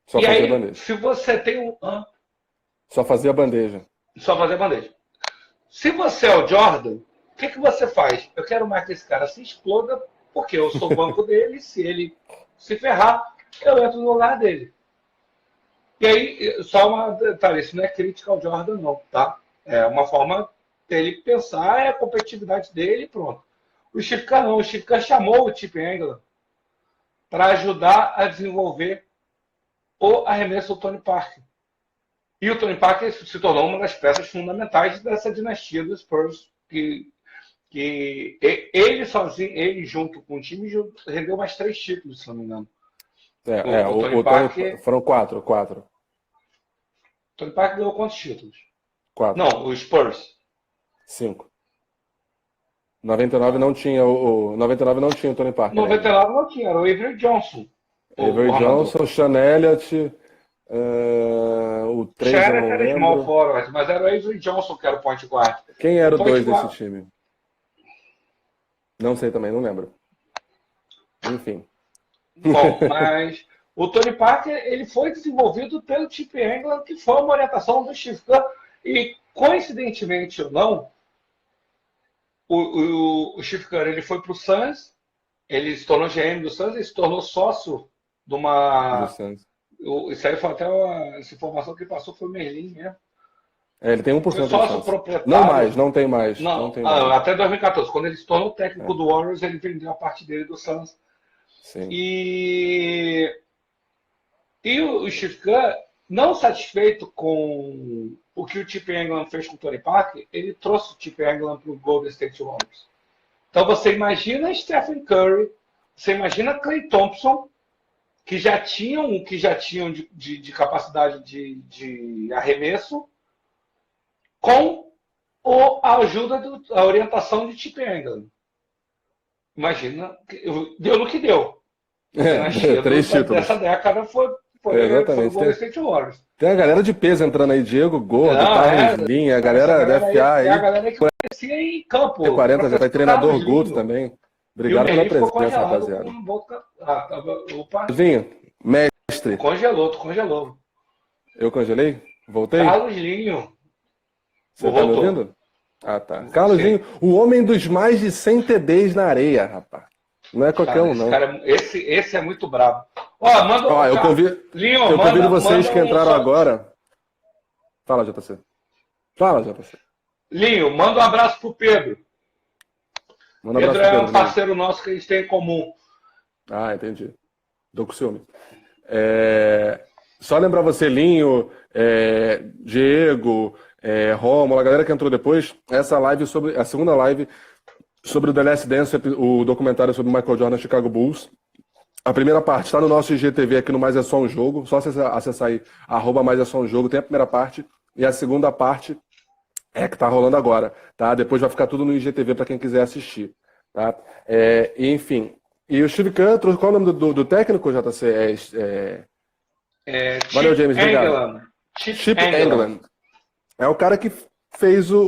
Só e fazia aí, bandeja. se você tem um... Só fazia bandeja. Só fazer bandeja. Se você é o Jordan, o que você faz? Eu quero mais que esse cara se exploda, porque eu sou o banco dele, se ele se ferrar, eu entro no lugar dele. E aí, só uma detalhe, isso não é crítica ao Jordan, não, tá? É uma forma dele pensar, é a competitividade dele e pronto. O Steve Kerr não. O Steve Kerr chamou o Chip Engelland para ajudar a desenvolver o arremesso do Tony Parker. E o Tony Parker se tornou uma das peças fundamentais dessa dinastia dos Spurs, que ele sozinho, ele junto com o time, rendeu mais 3 títulos, se não me engano. O Tony Parker... Foram 4. O Tony Parker ganhou quantos títulos? 4. Não, o Spurs. 5. 99 não tinha o 99 não tinha o Tony Parker. 99 não tinha, era o Avery Johnson. Avery Johnson, Sean Elliott, o 3 eu não era lembro. small forward, mas era o Avery Johnson que era o point guard. Quem era o 2 desse time? Não sei também, não lembro. Enfim. Bom, mas o Tony Parker ele foi desenvolvido pelo Chip Engelland, que foi uma orientação do Steve Kerr, e coincidentemente ou não, o Steve Kerr ele foi para o Suns, ele se tornou GM do Suns, ele se tornou sócio de uma... Isso aí foi até essa informação que passou foi o Merlin mesmo. Ele tem 1% foi sócio proprietário. Não mais, não tem mais. Não tem mais. Até 2014, quando ele se tornou técnico do Warriors, ele vendeu a parte dele do Suns. Sim. E o Steve Kerr, não satisfeito com o que o Chip Engelland fez com o Tony Parker, ele trouxe o Chip Engelland para o Golden State Warriors. Então você imagina Stephen Curry, você imagina Klay Thompson, que já tinham de capacidade de arremesso, com a ajuda, a orientação de Chip Engelland. Imagina, deu no que deu. 3 títulos. Dessa década foi o Golden State Warriors. Tem a galera de peso entrando aí, Diego Gordo, Carlos Linha, a galera da FA aí. É a galera que conhecia em campo. T40 já tá treinador Guto também. Obrigado pela presença, rapaziada. Linho, mestre. Tu congelou. Eu congelei? Voltei? Carlos Linho. Você tá me ouvindo? Ah, tá. Carlos Linho, o homem dos mais de 100 TDs na areia, rapaz. Não é qualquer um, não. Esse é muito brabo. Ó, eu convido vocês que entraram agora. Fala, JC. Linho, manda um abraço pro Pedro. Pedro é um parceiro nosso que a gente tem em comum. Ah, entendi. Tô com ciúme. Só lembrar você, Linho, Diego, Rômulo, a galera que entrou depois, essa live a segunda live sobre o The Last Dance, o documentário sobre o Michael Jordan Chicago Bulls. A primeira parte está no nosso IGTV aqui no Mais É Só Um Jogo, só acessar aí, @Mais É Só Um Jogo, tem a primeira parte, e a segunda parte que tá rolando agora, tá? Depois vai ficar tudo no IGTV para quem quiser assistir, tá? Enfim, e o Steve Kerr, qual é o nome do técnico, JC? Valeu, James, obrigado. Chip Engelland. É o cara que fez o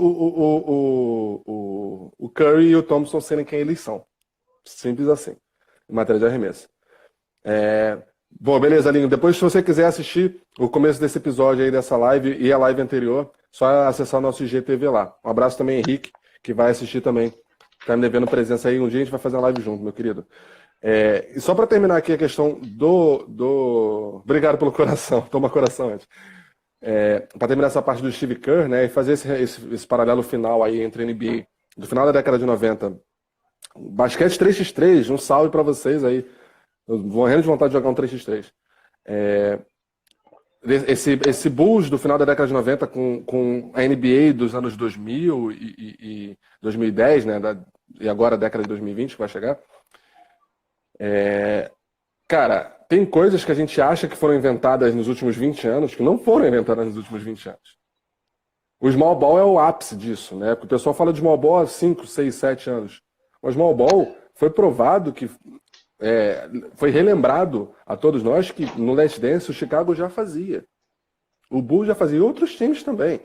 Curry e o Thompson serem quem eles são. Simples assim, em matéria de arremesso. Bom, beleza, Linho. Depois, se você quiser assistir o começo desse episódio aí, dessa live e a live anterior, só acessar o nosso IGTV lá. Um abraço também, Henrique, que vai assistir também. Tá me devendo presença aí. Um dia a gente vai fazer uma live junto, meu querido. E só para terminar aqui a questão do... Obrigado pelo coração. Toma coração antes. para terminar essa parte do Steve Kerr, né, e fazer esse paralelo final aí entre NBA, do final da década de 90. Basquete 3x3, um salve para vocês aí. Eu vou morrendo de vontade de jogar um 3x3. Esse Bulls do final da década de 90 com a NBA dos anos 2000 e 2010, né, e agora a década de 2020 que vai chegar. Cara, tem coisas que a gente acha que foram inventadas nos últimos 20 anos que não foram inventadas nos últimos 20 anos. O small ball é o ápice disso, né? Porque o pessoal fala de small ball há 5, 6, 7 anos. O small ball foi provado que foi relembrado a todos nós que no Last Dance o Chicago já fazia. O Bulls já fazia. E outros times também.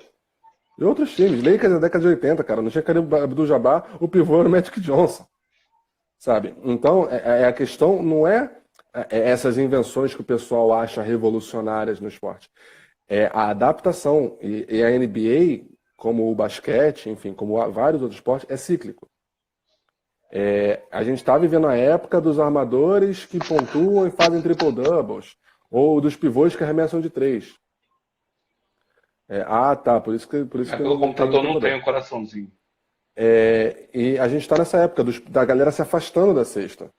E outros times. Lakers na década de 80, cara. Não tinha Kareem Abdul-Jabbar, o pivô era o Magic Johnson. Sabe? Então, a questão não é essas invenções que o pessoal acha revolucionárias no esporte. É a adaptação. E a NBA, como o basquete, enfim, como vários outros esportes, é cíclico. A gente está vivendo a época dos armadores que pontuam e fazem triple-doubles, ou dos pivôs que arremessam de 3. Tá, por isso que pelo computador não tem um coraçãozinho. E a gente está nessa época da galera se afastando da cesta.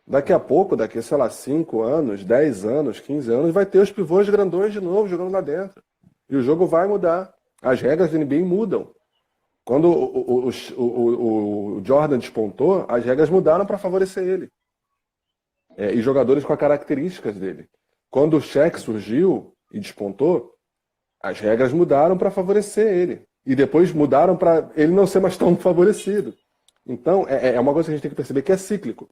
Daqui a pouco, sei lá, 5 anos, 10 anos, 15 anos, vai ter os pivôs grandões de novo jogando lá dentro. E o jogo vai mudar. As regras da NBA mudam. Quando o Jordan despontou, as regras mudaram para favorecer ele. E jogadores com as características dele. Quando o Shaq surgiu e despontou, as regras mudaram para favorecer ele. E depois mudaram para ele não ser mais tão favorecido. Então, é uma coisa que a gente tem que perceber que é cíclico.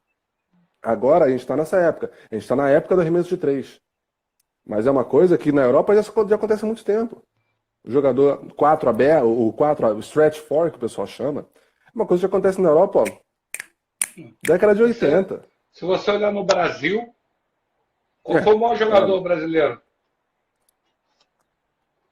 Agora a gente está nessa época. A gente está na época do arremesso de 3. Mas é uma coisa que na Europa já acontece há muito tempo. O jogador 4 aberto, o stretch 4 que o pessoal chama, é uma coisa que acontece na Europa, ó, década de 80. Se você olhar no Brasil, qual foi o maior jogador brasileiro?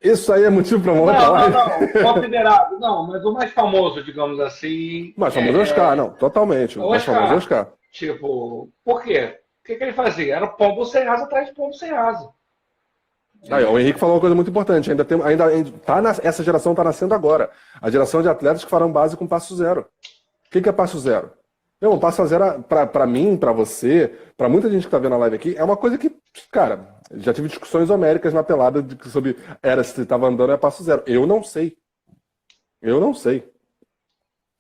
Isso aí é motivo para uma outra live? Não, considerado. Não, mas o mais famoso, digamos assim. O mais famoso é o Oscar, não, totalmente. O mais famoso é o Oscar. Tipo, por quê? O que ele fazia? Era pombo sem asa atrás de pombo sem asa. O Henrique falou uma coisa muito importante. Essa geração está nascendo agora. A geração de atletas que farão base com passo zero. O que é passo zero? Não, passo zero, para mim, para você, para muita gente que está vendo a live aqui, é uma coisa que, cara, já tive discussões homéricas na pelada sobre se estava andando é passo zero. Eu não sei.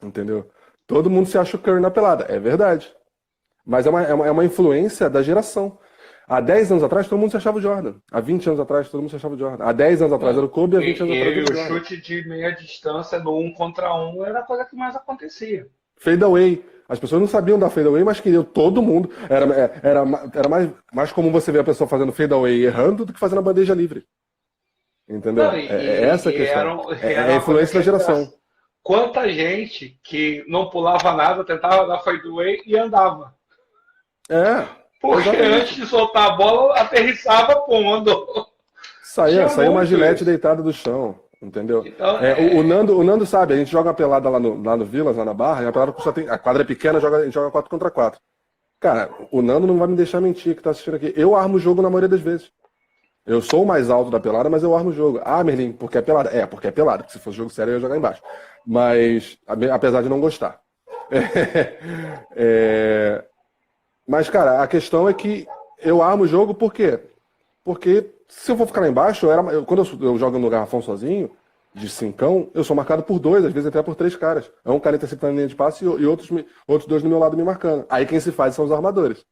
Entendeu? Todo mundo se acha o Curry na pelada. É verdade. Mas é uma influência da geração. Há 10 anos atrás, todo mundo se achava o Jordan. Há 20 anos atrás, todo mundo se achava o Jordan. Há 10 anos atrás era o Kobe, há 20 anos atrás era o Jordan. E o chute de meia distância no 1 contra 1 era a coisa que mais acontecia. Fade away. As pessoas não sabiam da fade away, mas queriam todo mundo. Era mais comum você ver a pessoa fazendo fade away errando do que fazendo a bandeja livre. Entendeu? Não, essa a questão. É a influência da geração. Quanta gente que não pulava nada, tentava dar fade away e andava. Porque exatamente. Antes de soltar a bola, aterrissava pondo. Saía uma gilete deitada do chão, entendeu? Então, o Nando sabe, a gente joga uma pelada lá no Vilas, lá na Barra, e a pelada a quadra é pequena, a gente joga 4 contra 4. Cara, o Nando não vai me deixar mentir que tá assistindo aqui. Eu armo o jogo na maioria das vezes. Eu sou o mais alto da pelada, mas eu armo o jogo. Ah, Merlin, porque é pelada? Porque é pelada. Se fosse jogo sério, eu ia jogar embaixo. Mas, apesar de não gostar. Mas, cara, a questão é que eu armo o jogo por quê? Porque se eu for ficar lá embaixo, quando eu jogo no garrafão sozinho, de 5, eu sou marcado por 2, às vezes até por 3 caras. É um cara interceptando a linha de passe e outros 2 do meu lado me marcando. Aí quem se faz são os armadores.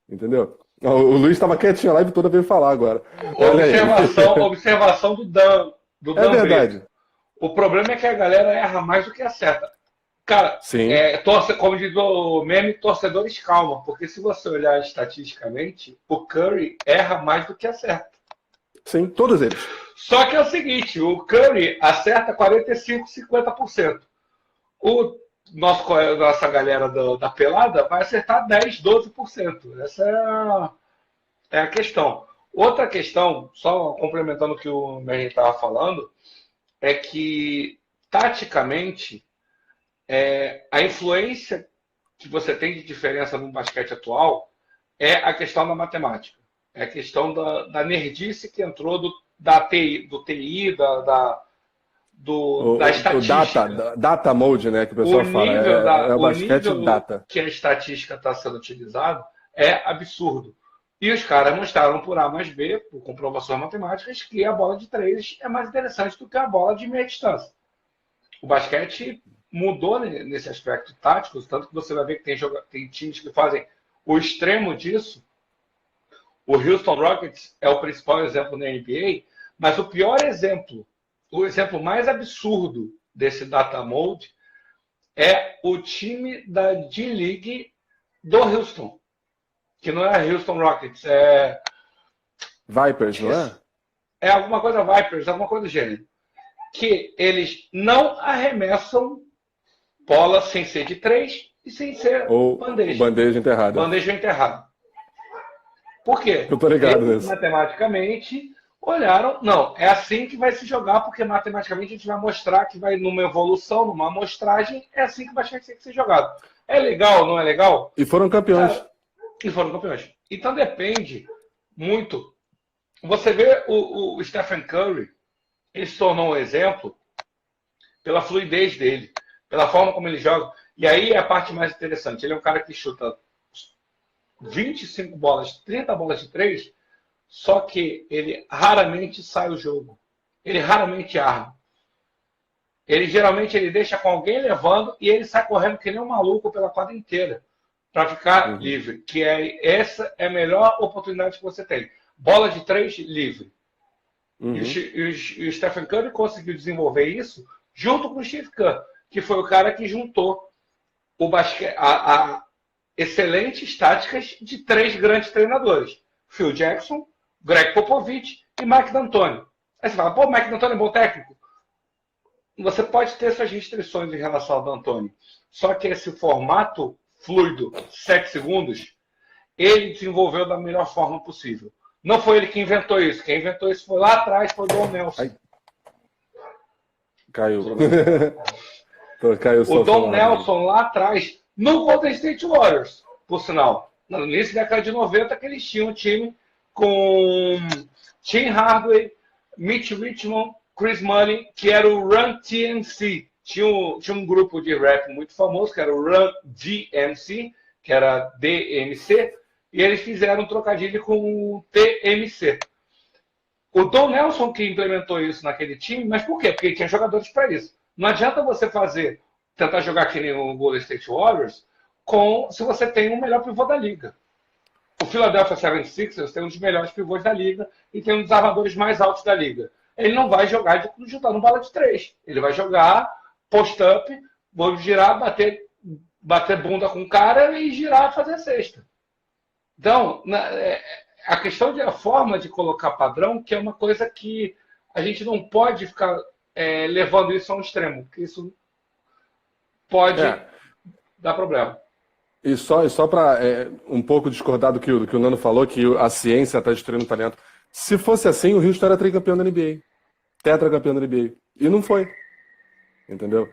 Entendeu? O Luiz estava quietinho a live toda veio falar agora. Observação do Dan. É verdade. Brito. O problema é que a galera erra mais do que acerta. Cara, como diz o meme, torcedores calma, porque se você olhar estatisticamente, o Curry erra mais do que acerta. Sim, todos eles. Só que é o seguinte, o Curry acerta 45%, 50%. Nossa galera da pelada vai acertar 10%, 12%. Essa é a questão. Outra questão, só complementando o que o Merlin estava falando, é que, taticamente, a influência que você tem de diferença no basquete atual é a questão da matemática. É a questão da nerdice que entrou da TI, do TI, da estatística. O data mode, né, que o pessoal fala. É o basquete nível data. que a estatística está sendo utilizado é absurdo. E os caras mostraram por A mais B, por comprovações matemáticas, que a bola de 3 é mais interessante do que a bola de meia distância. O basquete mudou nesse aspecto tático, tanto que você vai ver que tem times que fazem o extremo disso. O Houston Rockets é o principal exemplo na NBA, mas o pior exemplo, o exemplo mais absurdo desse data mode é o time da D-League do Houston, que não é Houston Rockets, é Vipers, não é? É alguma coisa Vipers, alguma coisa do gênero. Que eles não arremessam bola sem ser de 3 e sem ser Ou bandeja. Bandeja enterrada. Bandeja enterrada. Por quê? Eu tô ligado Eles, nisso. matematicamente, olharam, não, é assim que vai se jogar, porque matematicamente a gente vai mostrar que vai numa evolução, numa amostragem, é assim que vai ter que ser jogado. É legal, não é legal? E foram campeões. E foram campeões. Então depende muito. Você vê o Stephen Curry, ele se tornou um exemplo pela fluidez dele, pela forma como ele joga. E aí é a parte mais interessante. Ele é um cara que chuta 25 bolas, 30 bolas de 3, só que ele raramente sai o jogo. Ele raramente arma. Ele geralmente ele deixa com alguém levando e ele sai correndo que nem um maluco pela quadra inteira para ficar livre. Que essa é a melhor oportunidade que você tem. Bola de 3 livre. E o Stephen Curry conseguiu desenvolver isso junto com o Steve Kerr, que foi o cara que juntou o basquete, a excelentes táticas de 3 grandes treinadores. Phil Jackson, Greg Popovich e Mike D'Antoni. Aí você fala, pô, Mike D'Antoni é bom técnico? Você pode ter suas restrições em relação ao D'Antoni. Só que esse formato fluido, 7 segundos, ele desenvolveu da melhor forma possível. Não foi ele que inventou isso. Quem inventou isso foi lá atrás, foi o Don Nelson. Ai. Caiu. Caiu o Don Nelson lá atrás, no Golden State Warriors, por sinal. No início da década de 90, que eles tinham um time com Tim Hardaway, Mitch Richmond, Chris Mullin, que era o Run TMC. Tinha um grupo de rap muito famoso, que era o Run DMC, que era DMC, e eles fizeram um trocadilho com o TMC. O Don Nelson que implementou isso naquele time, mas por quê? Porque ele tinha jogadores para isso. Não adianta você tentar jogar aqui no Golden State Warriors se você tem o melhor pivô da liga. O Philadelphia 76ers tem um dos melhores pivôs da liga e tem um dos armadores mais altos da liga. Ele não vai jogar chutando bola de 3. Ele vai jogar post-up, vou girar, bater bunda com o cara e girar e fazer cesta. Então, a questão a forma de colocar padrão, que é uma coisa que a gente não pode ficar levando isso a um extremo, porque isso pode dar problema. E só para um pouco discordar do que o Nando falou, que a ciência está destruindo o talento. Se fosse assim, o Houston era tricampeão da NBA. Tetracampeão da NBA. E não foi. Entendeu?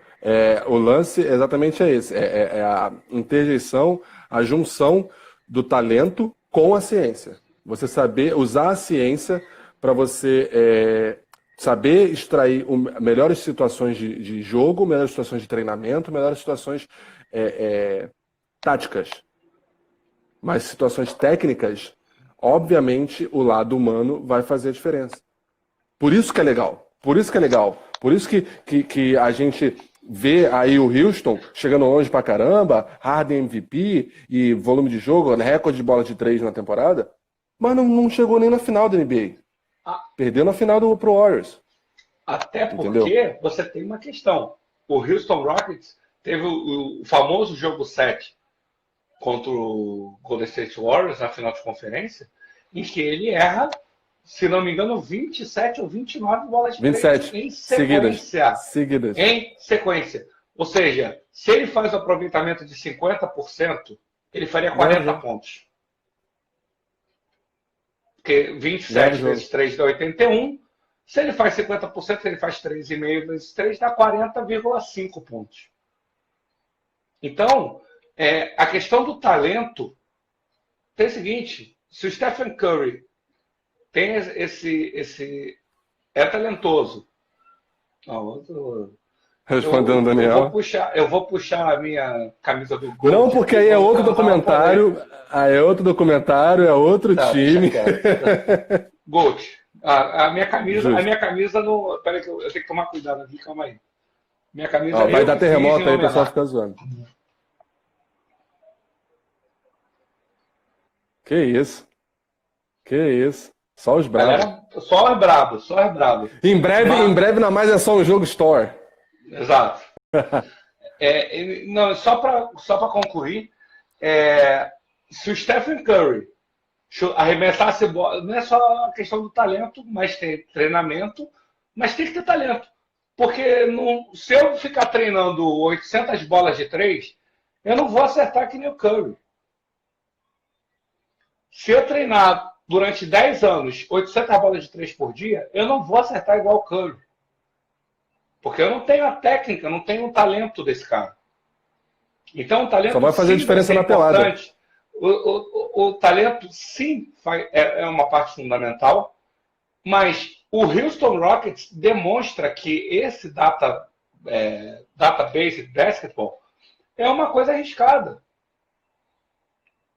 O lance exatamente é esse. É a interjeição, a junção do talento com a ciência. Você saber usar a ciência para você saber extrair melhores situações de jogo, melhores situações de treinamento, melhores situações táticas. Mas situações técnicas, obviamente, o lado humano vai fazer a diferença. Por isso que é legal. Por isso que é legal. Por isso que a gente vê aí o Houston chegando longe pra caramba, Harden MVP e volume de jogo, recorde de bola de 3 na temporada, mas não chegou nem na final da NBA. Perdeu na final pro Warriors. Até porque você tem uma questão. O Houston Rockets teve o famoso jogo 7 contra o Golden State Warriors na final de conferência, em que ele erra, se não me engano, 27 ou 29 bolas de 27 em sequência. Seguidas. Em sequência. Ou seja, se ele faz o aproveitamento de 50%, ele faria 40 pontos. Porque 27 vezes 3 dá 81. Se ele faz 50%, ele faz 3,5 vezes 3, dá 40,5 pontos. Então, a questão do talento tem o seguinte: se o Stephen Curry tem é talentoso. Não, Respondendo o Daniel. Eu vou puxar a minha camisa do Gold. Não, porque aí é outro documentário. Aí é outro documentário, é outro time. Gold. A minha camisa não. Peraí, que eu tenho que tomar cuidado aqui, calma aí. Minha camisa vai dar terremoto aí, o pessoal fica zoando. Que isso? Só os bravos. Galera, só é brabo. Em breve na Mais é Só um Jogo Store. Exato. Não, só para concluir, se o Stephen Curry arremessasse bola, não é só a questão do talento, mas tem treinamento, mas tem que ter talento. Porque se eu ficar treinando 800 bolas de 3, eu não vou acertar que nem o Curry. Se eu treinar durante 10 anos 800 bolas de 3 por dia, eu não vou acertar igual o Curry. Porque eu não tenho a técnica, não tenho o talento desse cara. Então o talento só vai fazer diferença na pelada. O talento, sim, é uma parte fundamental, mas o Houston Rockets demonstra que esse database basketball é uma coisa arriscada.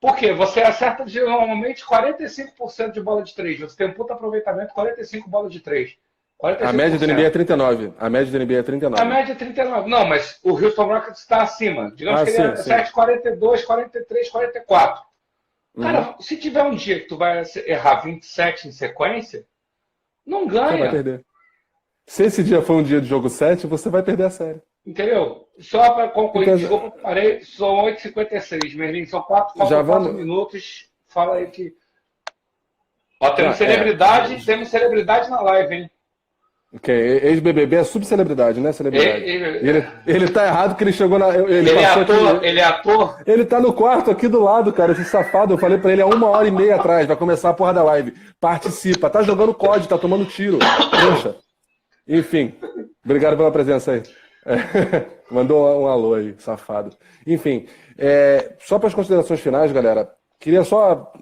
Porque você acerta normalmente 45% de bola de 3. Você tem um puta aproveitamento, 45 bolas de 3. 45%. A média da NBA é 39. A média da NBA é 39. A média é 39. Não, mas o Houston Rockets está acima. Digamos que ele acerte 42, 43, 44. Cara, se tiver um dia que tu vai errar 27 em sequência, não ganha. Você vai perder. Se esse dia for um dia de jogo 7, você vai perder a série. Entendeu? Só para concluir, desculpa, parei, são 8h56, Merlin, são 4 minutos. Fala aí que. Ó, temos celebridade na live, hein? Ok, ex-BBB é subcelebridade, né? Celebridade. Ele tá errado porque ele chegou na. Ele é ator? Ele tá no quarto aqui do lado, cara, esse safado. Eu falei pra ele há 1h30 atrás, vai começar a porra da live. Participa, tá jogando COD, tá tomando tiro. Poxa. Enfim, obrigado pela presença aí. Mandou um alô aí, safado. Enfim, só para as considerações finais, galera, queria só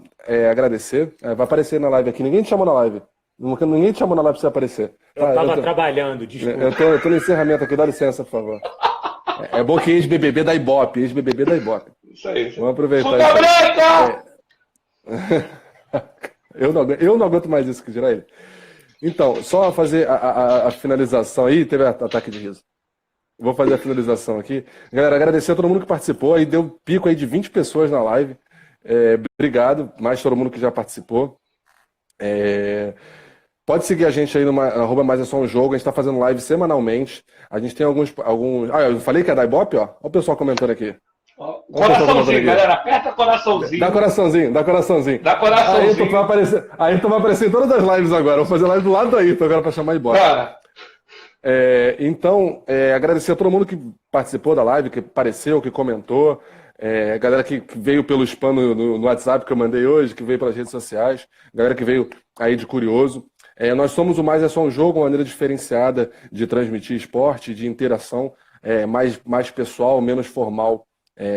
agradecer. Vai aparecer na live aqui. Ninguém te chamou na live. Ninguém te chamou na live para você aparecer. Eu estava trabalhando, desculpa. Eu tô no encerramento aqui, dá licença, por favor. É bom que ex-BBB da Ibope. Ex-BBB da Ibope. Isso aí. Vamos aproveitar. Eu não aguento mais isso, que dirá ele. Então, só fazer a finalização aí. Teve ataque de riso. Vou fazer a finalização aqui. Galera, agradecer a todo mundo que participou. Aí deu pico aí de 20 pessoas na live. Obrigado, mais todo mundo que já participou. Pode seguir a gente aí no @mais é só um jogo. A gente está fazendo live semanalmente. A gente tem alguns. Eu falei que é da Ibope, ó. Olha o pessoal comentando aqui. Coraçãozinho, galera. Aperta coraçãozinho. Dá coraçãozinho. Aí tu vai aparecer em todas as lives agora. Vou fazer live do lado daí, agora para chamar Ibope. Cara. Então, agradecer a todo mundo que participou da live, que apareceu, que comentou, galera que veio pelo spam no WhatsApp que eu mandei hoje, que veio pelas redes sociais, galera que veio aí de curioso. Nós somos o Mais é Só um Jogo, uma maneira diferenciada de transmitir esporte, de interação, mais pessoal, menos formal,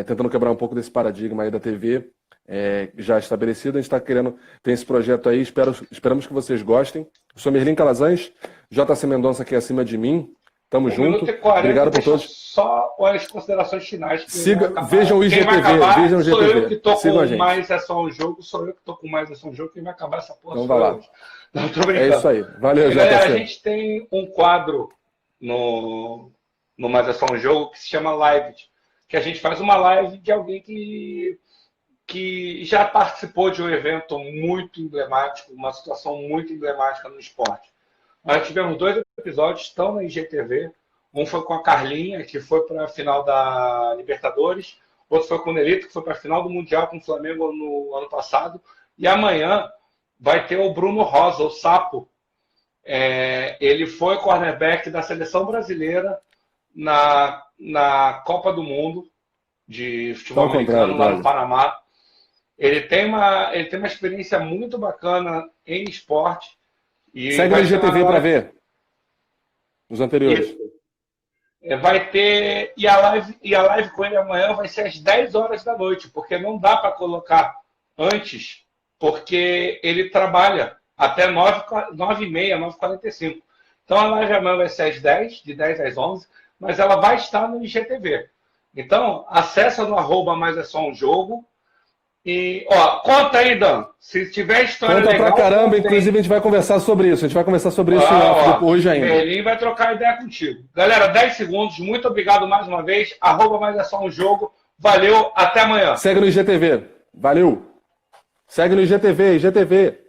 tentando quebrar um pouco desse paradigma aí da TV já estabelecido. A gente está querendo ter esse projeto aí, esperamos que vocês gostem. Eu sou Merlin Calazans, JC Mendonça aqui acima de mim. Tamo junto. 40, obrigado por todos. Só as considerações finais. Vejam o IGTV. Vejam o IGTV. Sou eu que tô com Mais é Só um Jogo. Sou eu que tô com Mais é Só um Jogo. Quem vai acabar essa porra? Então vai lá. Não, tô brincando. É isso aí. Valeu, galera, JC. a gente tem um quadro no Mais é Só um Jogo que se chama Live. Que a gente faz uma live de alguém que já participou de um evento muito emblemático, uma situação muito emblemática no esporte. Nós tivemos 2 episódios, estão na IGTV. Um foi com a Carlinha, que foi para a final da Libertadores. Outro foi com o Nelito, que foi para a final do Mundial com o Flamengo no ano passado. E amanhã vai ter o Bruno Rosa, o Sapo. Ele foi cornerback da seleção brasileira na Copa do Mundo de futebol americano lá no Panamá. Ele tem uma experiência muito bacana em esporte. Segue no IGTV para ver os anteriores. Vai ter. E a live com ele amanhã vai ser às 10 horas da noite, porque não dá para colocar antes, porque ele trabalha até 9h30, 9h45. Então a live amanhã vai ser às 10, de 10 às 11, mas ela vai estar no IGTV. Então, acessa no @ mais é só um jogo. E, ó, conta aí, Dan. Se tiver história conta legal... pra caramba, tem. inclusive a gente vai conversar sobre isso. A gente vai conversar sobre isso em off hoje ainda. Merlin vai trocar ideia contigo. Galera, 10 segundos. Muito obrigado mais uma vez. @ mais é só um jogo. Valeu, até amanhã. Segue no IGTV. Valeu. Segue no IGTV, IGTV.